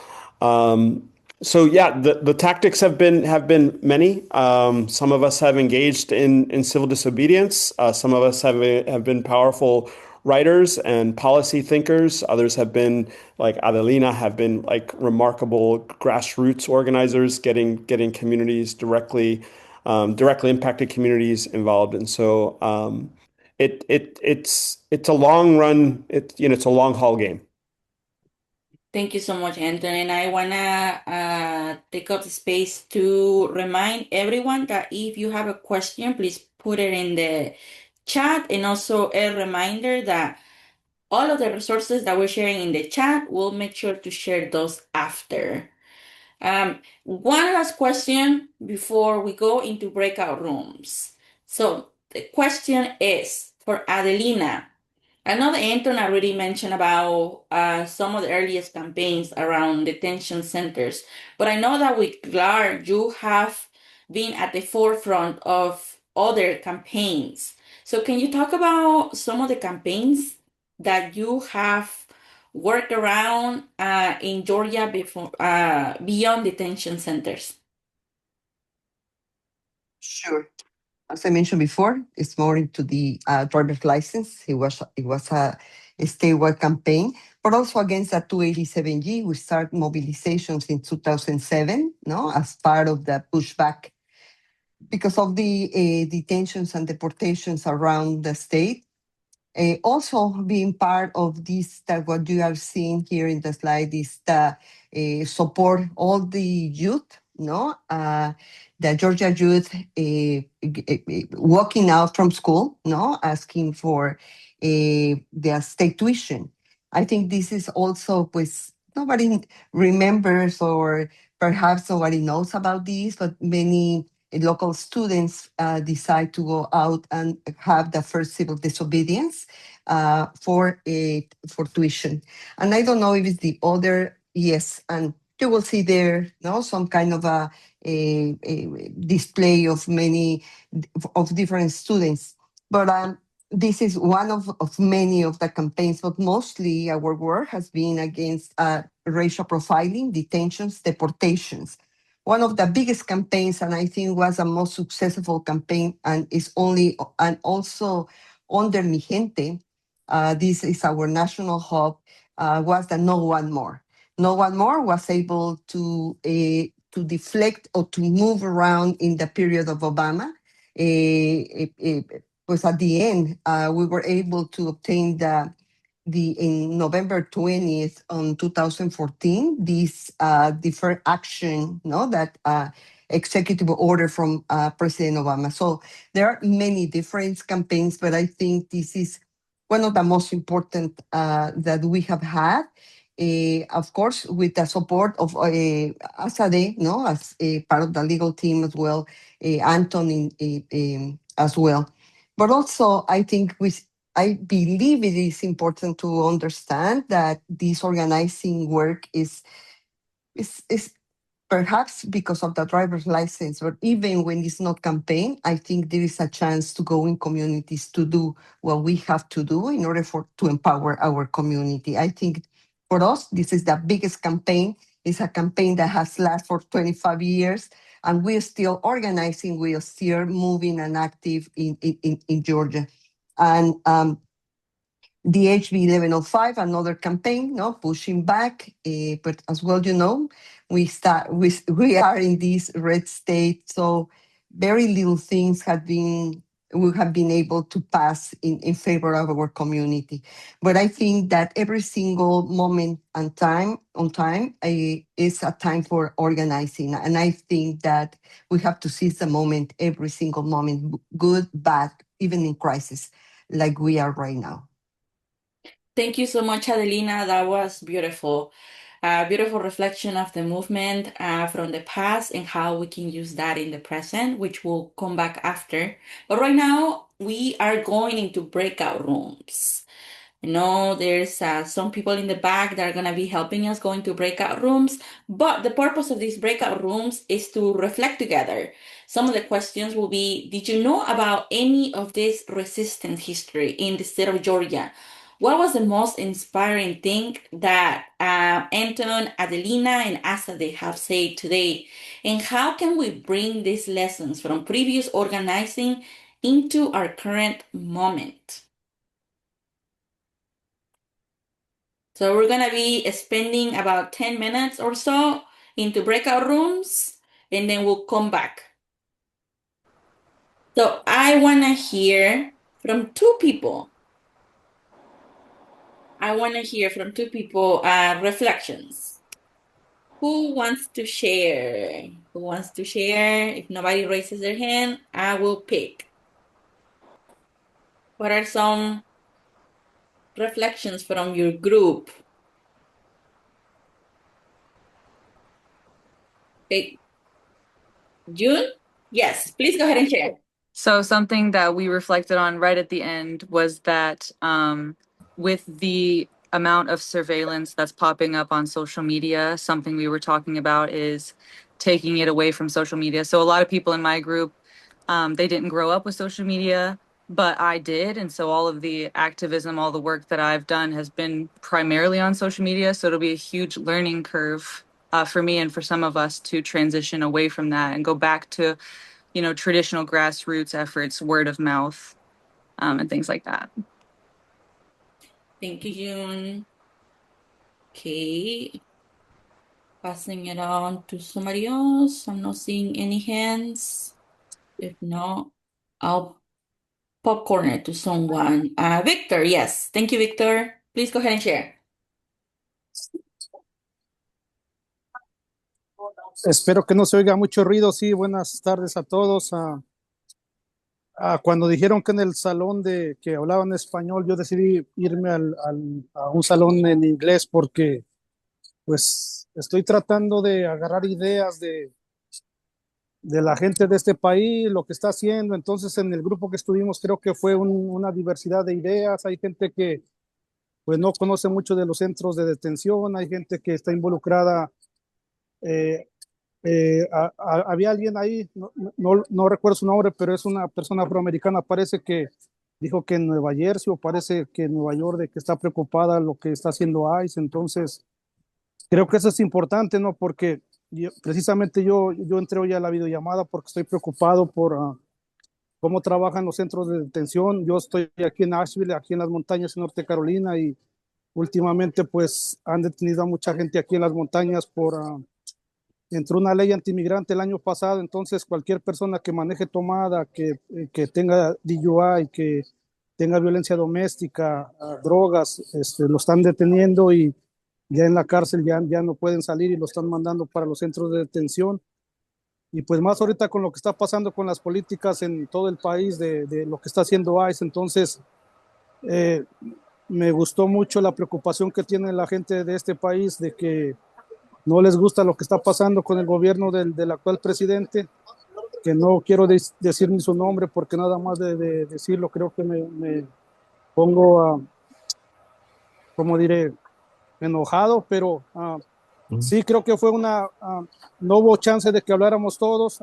So yeah, the tactics have been many. Some of us have engaged in civil disobedience. Some of us have been powerful writers and policy thinkers. Others have been, like Adelina, have been like remarkable grassroots organizers, getting communities directly impacted communities involved. And so it's a long run. It's a long haul game. Thank you so much, Anton. And I wanna take up the space to remind everyone that if you have a question, please put it in the chat. And also a reminder that all of the resources that we're sharing in the chat, we'll make sure to share those after. One last question before we go into breakout rooms. So the question is for Adelina. I know that Anton already mentioned about some of the earliest campaigns around detention centers, but I know that with GLAR, you have been at the forefront of other campaigns. So can you talk about some of the campaigns that you have worked around in Georgia before, beyond detention centers? Sure. As I mentioned before, it's more into the driver's license. It was a statewide campaign, but also against that 287G. We started mobilizations in 2007, no, as part of the pushback because of the detentions and deportations around the state. Also being part of this, that what you are seeing here in the slide is the support all the youth, no, the Georgia youth walking out from school, no, asking for their state tuition. I think this is also, pues, nobody remembers or perhaps nobody knows about this, but many local students decide to go out and have the first civil disobedience for tuition. And I don't know if it's the other, yes, and you will see there, no, some kind of a display of many of different students. But this is one of many of the campaigns, but mostly our work has been against racial profiling, detentions, deportations. One of the biggest campaigns, and I think was the most successful campaign, and also under Mi Gente, this is our national hub, was the No One More. No One More was able to deflect or to move around in the period of Obama. Was at the end, we were able to obtain in November 20th on 2014, this deferred action, no, that executive order from President Obama. So there are many different campaigns, but I think this is one of the most important that we have had. Of course, with the support of Azadeh, no, as a part of the legal team as well, Anton as well. But also, I think I believe it is important to understand that this organizing work is perhaps because of the driver's license, but even when it's not campaign, I think there is a chance to go in communities to do what we have to do in order to empower our community. I think for us, this is the biggest campaign It's a campaign that has lasted for 25 years, and we're still organizing, we are still moving and active in Georgia. And the HB 1105, another campaign, no, pushing back. But as well, we are in this red state, so very little things we have been able to pass in favor of our community. But I think that every single moment and on time is a time for organizing. And I think that we have to seize the moment, every single moment, good, bad, even in crisis, like we are right now. Thank you so much, Adelina. That was beautiful. A beautiful reflection of the movement from the past and how we can use that in the present, which will come back after. But right now, we are going into breakout rooms. There's some people in the back that are going to be helping us go into breakout rooms. But the purpose of these breakout rooms is to reflect together. Some of the questions will be, did you know about any of this resistance history in the state of Georgia? What was the most inspiring thing that Anton, Adelina, and Azadeh have said today? And how can we bring these lessons from previous organizing into our current moment? So we're going to be spending about 10 minutes or so into breakout rooms, and then we'll come back. So I want to hear from two people. Reflections. Who wants to share? If nobody raises their hand, I will pick. What are some reflections from your group? Okay. June? Yes, please go ahead and share. So something that we reflected on right at the end was that with the amount of surveillance that's popping up on social media, something we were talking about is taking it away from social media. So a lot of people in my group, they didn't grow up with social media, but I did. And so all of the activism, all the work that I've done has been primarily on social media. So it'll be a huge learning curve for me and for some of us to transition away from that and go back to traditional grassroots efforts, word of mouth, and things like that. Thank you, June. Okay. Passing it on to somebody else. I'm not seeing any hands. If not, I'll popcorn it to someone. Victor, yes. Thank you, Victor. Please go ahead and share. Espero que no se oiga mucho ruido. Sí, buenas tardes a todos. Cuando dijeron que en el salón que hablaban español, yo decidí irme a un salón en inglés porque pues estoy tratando de agarrar ideas de la gente de este país, lo que está haciendo. Entonces en el grupo que estuvimos creo que fue una diversidad de ideas. Hay gente que pues no conoce mucho de los centros de detención, hay gente que está involucrada. Había alguien ahí, no recuerdo su nombre, pero es una persona afroamericana, parece que dijo que en Nueva Jersey o parece que en Nueva York, de que está preocupada lo que está haciendo ICE. Entonces creo que eso es importante, ¿no? Porque precisamente yo entré hoy a la videollamada porque estoy preocupado por cómo trabajan los centros de detención. Yo estoy aquí en Asheville, aquí en las montañas en Norte Carolina, y últimamente pues han detenido a mucha gente aquí en las montañas entró una ley antimigrante el año pasado. Entonces cualquier persona que maneje tomada, que tenga DUI, que tenga violencia doméstica, drogas, lo están deteniendo y ya en la cárcel ya no pueden salir y lo están mandando para los centros de detención. Y pues más ahorita con lo que está pasando con las políticas en todo el país de lo que está haciendo ICE. Entonces me gustó mucho la preocupación que tiene la gente de este país de que no les gusta lo que está pasando con el gobierno del actual presidente, que no quiero decir ni su nombre porque nada más de decirlo creo que me pongo, como diré, enojado, pero sí creo que fue no hubo chance de que habláramos todos.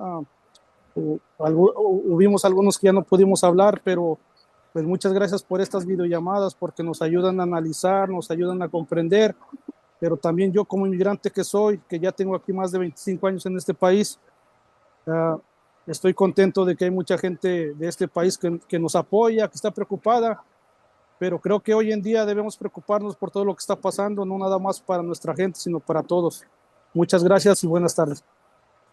Hubimos algunos que ya no pudimos hablar, pero pues muchas gracias por estas videollamadas porque nos ayudan a analizar, nos ayudan a comprender. pero también yo como inmigrante que soy, que ya tengo aquí más de 25 años en este país, estoy contento de que hay mucha gente de este país que nos apoya, que está preocupada, pero creo que hoy en día debemos preocuparnos por todo lo que está pasando, no nada más para nuestra gente, sino para todos. Muchas gracias y buenas tardes.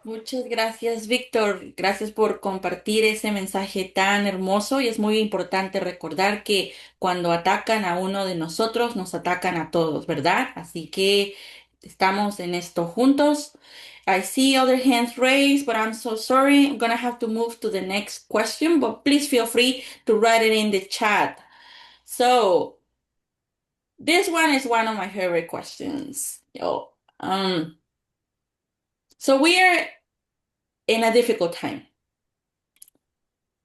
Muchas gracias, Víctor. Gracias por compartir ese mensaje tan hermoso y es muy importante recordar que cuando atacan a uno de nosotros, nos atacan a todos, ¿verdad? Así que estamos en esto juntos. I see other hands raised, but I'm so sorry. I'm gonna have to move to the next question, but please feel free to write it in the chat. So, this one is one of my favorite questions. So we're in a difficult time.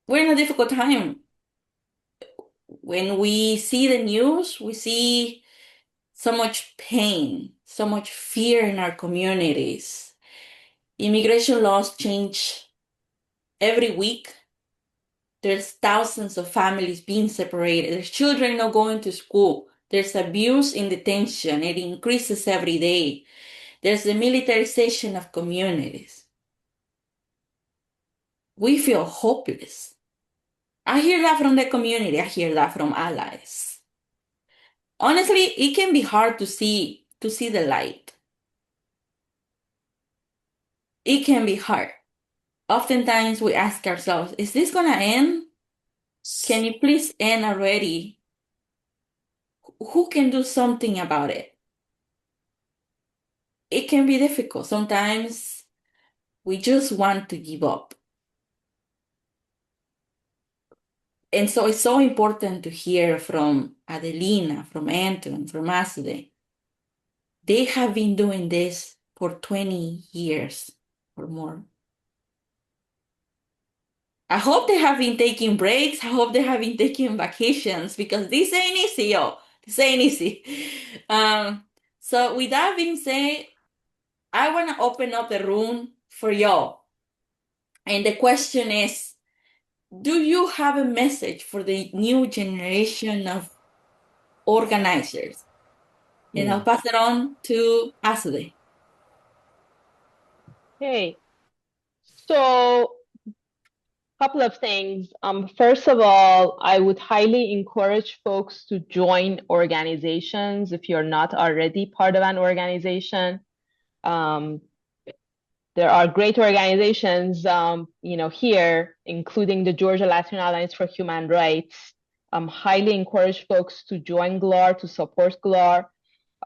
We're in a difficult time. When we see the news, we see so much pain, so much fear in our communities. Immigration laws change every week. There's thousands of families being separated. There's children not going to school. There's abuse in detention. It increases every day. There's the militarization of communities. We feel hopeless. I hear that from the community. I hear that from allies. Honestly, it can be hard to see the light. It can be hard. Oftentimes we ask ourselves, is this gonna end? Can you please end already? Who can do something about it? It can be difficult. Sometimes we just want to give up. And so it's so important to hear from Adelina, from Anton, from Azadeh. They have been doing this for 20 years or more. I hope they have been taking breaks. I hope they have been taking vacations because this ain't easy, yo. This ain't easy. So with that being said, I want to open up the room for y'all. And the question is, do you have a message for the new generation of organizers? And I'll pass it on to Azadeh. Hey, so couple of things. First of all, I would highly encourage folks to join organizations if you're not already part of an organization. There are great organizations, here, including the Georgia Latino Alliance for Human Rights. Highly encourage folks to join GLAR, to support GLAR.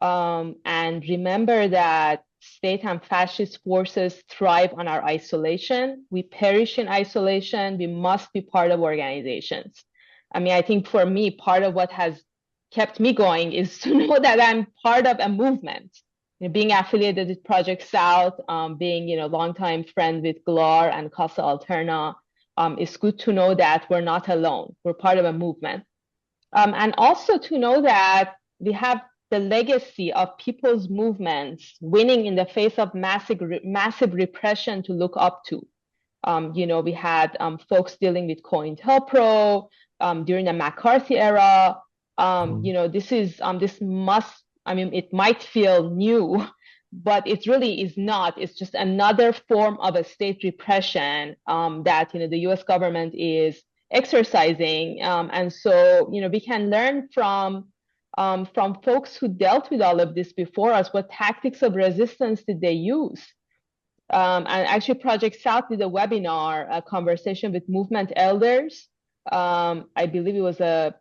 And remember that state and fascist forces thrive on our isolation. We perish in isolation. We must be part of organizations. I mean, I think for me, part of what has kept me going is to know that I'm part of a movement. Being affiliated with Project South, being a longtime friend with GLAR and Casa Alterna, it's good to know that we're not alone. We're part of a movement. And also to know that we have the legacy of people's movements winning in the face of massive repression to look up to. We had folks dealing with COINTELPRO during the McCarthy era. It might feel new, but it really is not. It's just another form of a state repression that the U.S. government is exercising. And so, we can learn from folks who dealt with all of this before us. What tactics of resistance did they use? And actually, Project South did a webinar, a conversation with movement elders. I believe it was a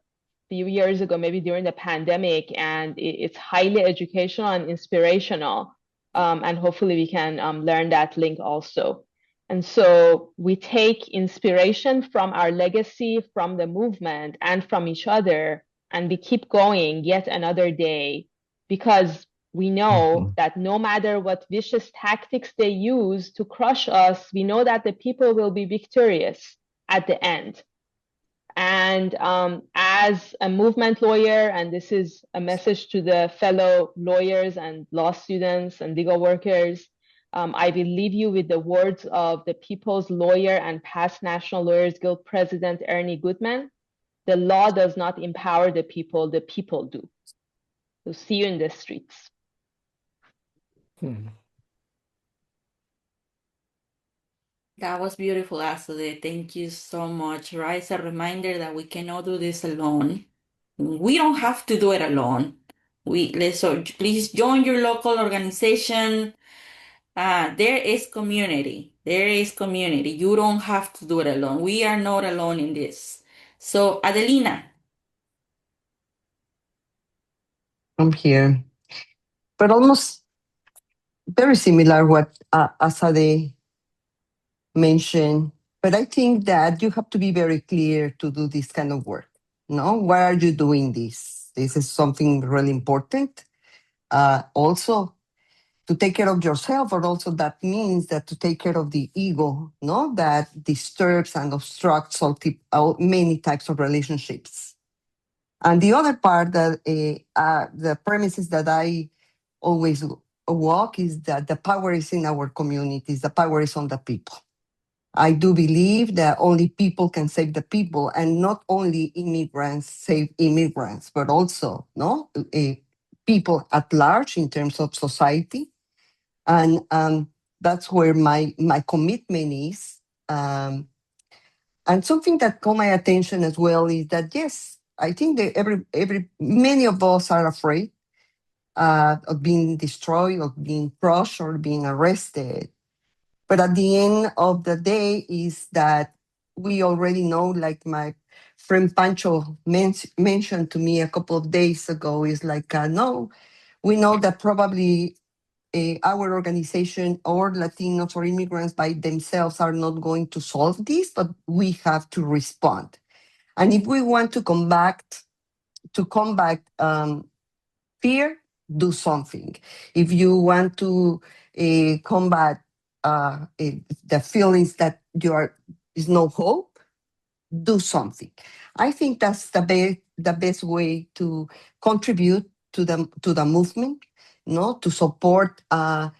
few years ago, maybe during the pandemic, and it's highly educational and inspirational. And hopefully we can learn that link also. And so we take inspiration from our legacy, from the movement, and from each other, and we keep going yet another day, because we know that no matter what vicious tactics they use to crush us, we know that the people will be victorious at the end. And as a movement lawyer, and this is a message to the fellow lawyers and law students and legal workers, I will leave you with the words of the People's Lawyer and past National Lawyers Guild President Ernie Goodman. The law does not empower the people do. So see you in the streets. That was beautiful, Azadeh. Thank you so much. Right? It's a reminder that we cannot do this alone. We don't have to do it alone. So please join your local organization. There is community. There is community. You don't have to do it alone. We are not alone in this. So, Adelina. I'm here. But almost very similar what Azadeh mentioned. But I think that you have to be very clear to do this kind of work. No, why are you doing this? This is something really important. Also, to take care of yourself, but also that means that to take care of the ego, no, that disturbs and obstructs many types of relationships. And the other part that the premises that I always walk is that the power is in our communities, the power is on the people. I do believe that only people can save the people, and not only immigrants save immigrants, but also people at large in terms of society. And that's where my commitment is. And something that caught my attention as well is that, yes, I think that many of us are afraid of being destroyed, of being crushed, or being arrested. But at the end of the day is that we already know, like my friend Pancho mentioned to me a couple of days ago, is like, no, we know that probably our organization or Latinos or immigrants by themselves are not going to solve this, but we have to respond. And if we want to combat fear, do something. If you want to combat the feelings that is no hope, do something. I think that's the best way to contribute to the movement, to support all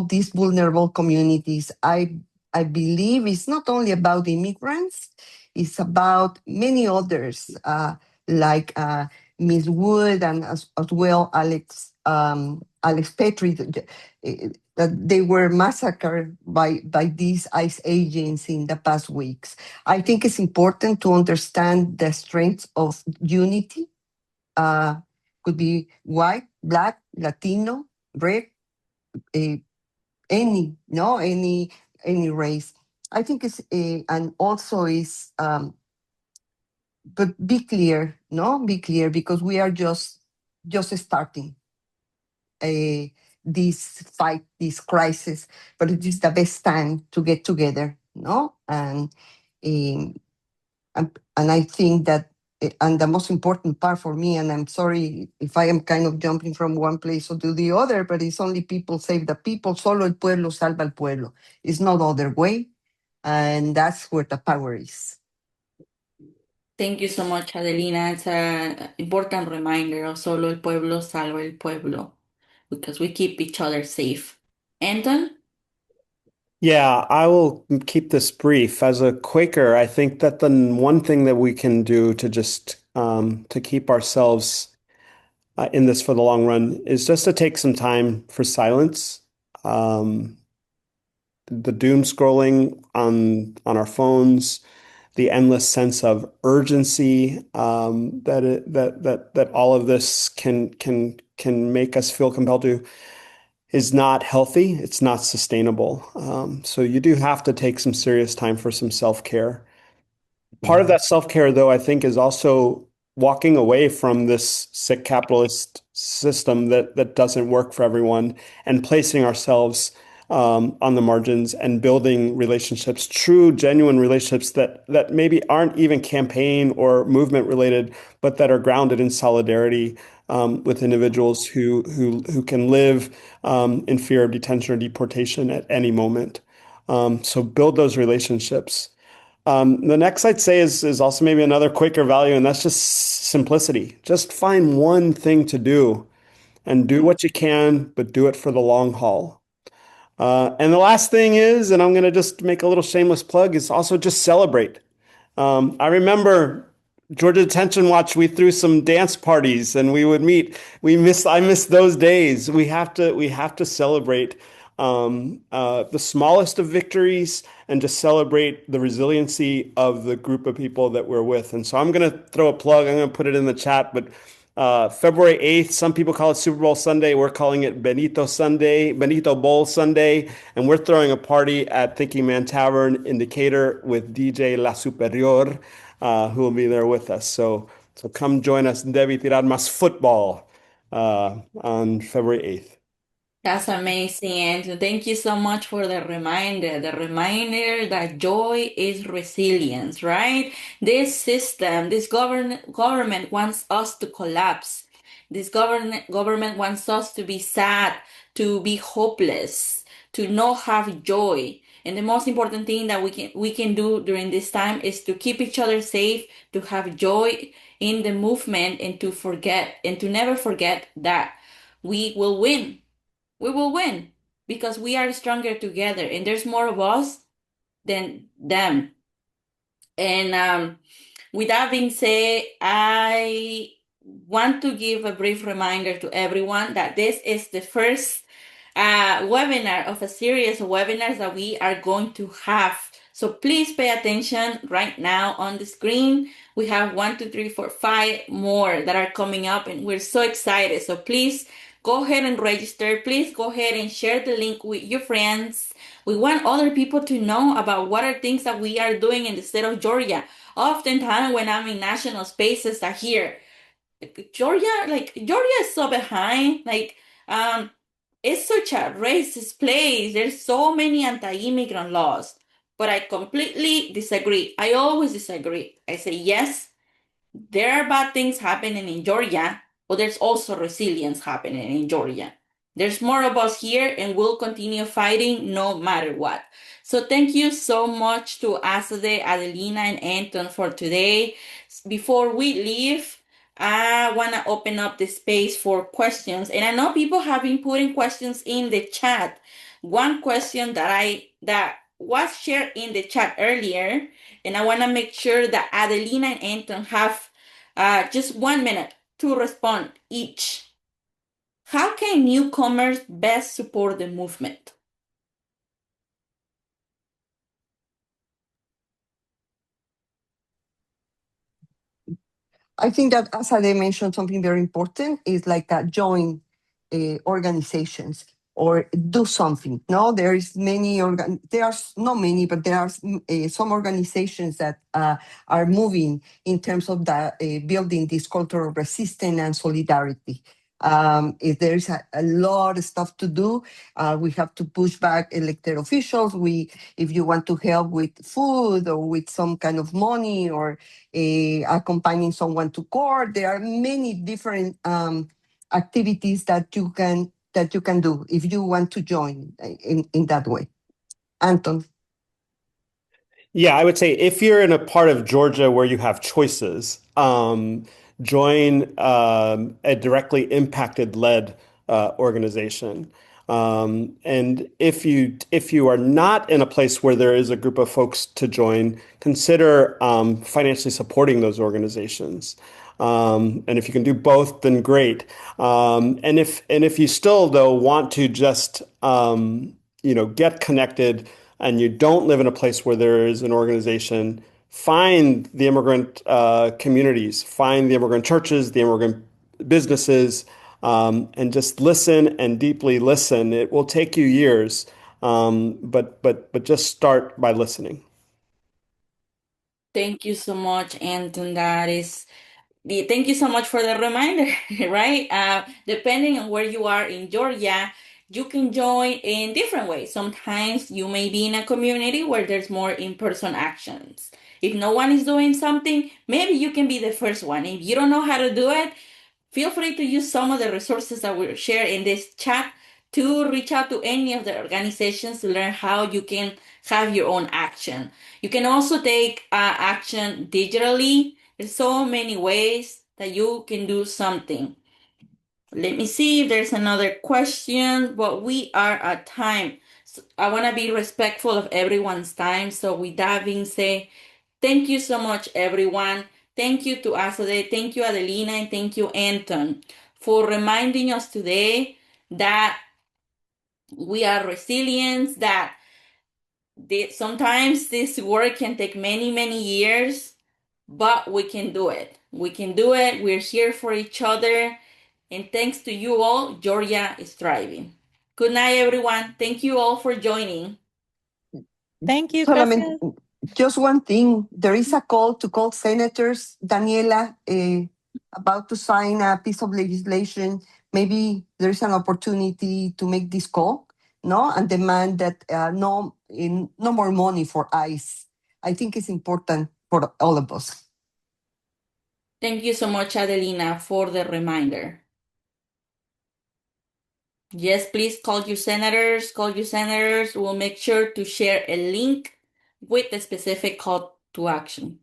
these vulnerable communities. I believe it's not only about immigrants, it's about many others, like Ms. Wood and as well Alex Petrie, that they were massacred by these ICE agents in the past weeks. I think it's important to understand the strengths of unity. Could be white, black, Latino, red, any race. I think it's and also is but be clear, because we are just starting this fight, this crisis, but it is the best time to get together, um, and I think that, and the most important part for me, and I'm sorry if I am kind of jumping from one place to the other, but it's only people save the people, solo el pueblo salva el pueblo. It's no other way, and that's where the power is. Thank you so much, Adelina. It's an important reminder of solo el pueblo salva el pueblo, because we keep each other safe. Anton? Yeah, I will keep this brief. As a Quaker, I think that the one thing that we can do to just to keep ourselves in this for the long run is just to take some time for silence. The doom scrolling on our phones, the endless sense of urgency that all of this can make us feel compelled to is not healthy. It's not sustainable. So you do have to take some serious time for some self-care. Part of that self-care, though, I think, is also walking away from this sick capitalist system that doesn't work for everyone, and placing ourselves on the margins and building relationships, true, genuine relationships that maybe aren't even campaign or movement related, but that are grounded in solidarity with individuals who can live in fear of detention or deportation at any moment. So build those relationships. The next I'd say is also maybe another Quaker value, and that's just simplicity. Just find one thing to do and do what you can, but do it for the long haul. And the last thing is, and I'm going to just make a little shameless plug, is also just celebrate. I remember Georgia Detention Watch, we threw some dance parties and we would meet. I miss those days. We have to celebrate the smallest of victories and just celebrate the resiliency of the group of people that we're with. And so I'm going to throw a plug. I'm going to put it in the chat, but February 8th, some people call it Super Bowl Sunday. We're calling it Benito Sunday, Benito Bowl Sunday. And we're throwing a party at Thinking Man Tavern in Decatur with DJ La Superior, who will be there with us. So come join us, Debbie Tirar Más Football, on February 8th. That's amazing, and thank you so much for the reminder that joy is resilience, right? This system, this government wants us to collapse. This government wants us to be sad, to be hopeless, to not have joy. And the most important thing that we can do during this time is to keep each other safe, to have joy in the movement, and to never forget that we will win. We will win because we are stronger together and there's more of us than them. And with that being said, I want to give a brief reminder to everyone that this is the first webinar of a series of webinars that we are going to have. So please pay attention right now on the screen. We have 1, 2, 3, 4, 5 more that are coming up, and we're so excited. So please go ahead and register. Please go ahead and share the link with your friends. We want other people to know about what are things that we are doing in the state of Georgia. Oftentimes when I'm in national spaces, I hear Georgia is so behind. It's such a racist place. There's so many anti-immigrant laws. But I completely disagree. I always disagree. I say, yes, there are bad things happening in Georgia, but there's also resilience happening in Georgia. There's more of us here, and we'll continue fighting no matter what. So thank you so much to Azadeh, Adelina, and Anton for today. Before we leave, I want to open up the space for questions. And I know people have been putting questions in the chat. One question that was shared in the chat earlier, and I want to make sure that Adelina and Anton have just 1 minute to respond each. How can newcomers best support the movement? I think that Azadeh mentioned something very important is like that join organizations or do something. No, there is there are not many, but there are some organizations that are moving in terms of building this culture of resistance and solidarity. If there's a lot of stuff to do, we have to push back elected officials. If you want to help with food or with some kind of money or accompanying someone to court, there are many different activities that you can do if you want to join in that way. Anton. Yeah, I would say if you're in a part of Georgia where you have choices, join a directly impacted led organization. And if you are not in a place where there is a group of folks to join, consider financially supporting those organizations. And if you can do both, then great. And if you still though want to just get connected and you don't live in a place where there is an organization, find the immigrant communities, find the immigrant churches, the immigrant businesses, and just listen and deeply listen. It will take you years, but just start by listening. Thank you so much, Anton. Thank you so much for the reminder, right? Depending on where you are in Georgia, you can join in different ways. Sometimes you may be in a community where there's more in-person actions. If no one is doing something, maybe you can be the first one. If you don't know how to do it, feel free to use some of the resources that we share in this chat to reach out to any of the organizations to learn how you can have your own action. You can also take action digitally. There's so many ways that you can do something. Let me see if there's another question, but we are at time. So I want to be respectful of everyone's time. So with that being said, thank you so much, everyone. Thank you to Azadeh, thank you Adelina, and thank you Anton for reminding us today that we are resilient, that sometimes this work can take many, many years, but we can do it. We can do it. We're here for each other. And thanks to you all, Georgia is thriving. Good night, everyone. Thank you all for joining. Thank you, Solamente, gracias. just one thing. There is a call to call senators, Daniela, about to sign a piece of legislation. Maybe there's an opportunity to make this call, no, and demand that no more money for ICE. I think it's important for all of us. Thank you so much, Adelina, for the reminder. Yes, please call your senators. Call your senators. We'll make sure to share a link with the specific call to action.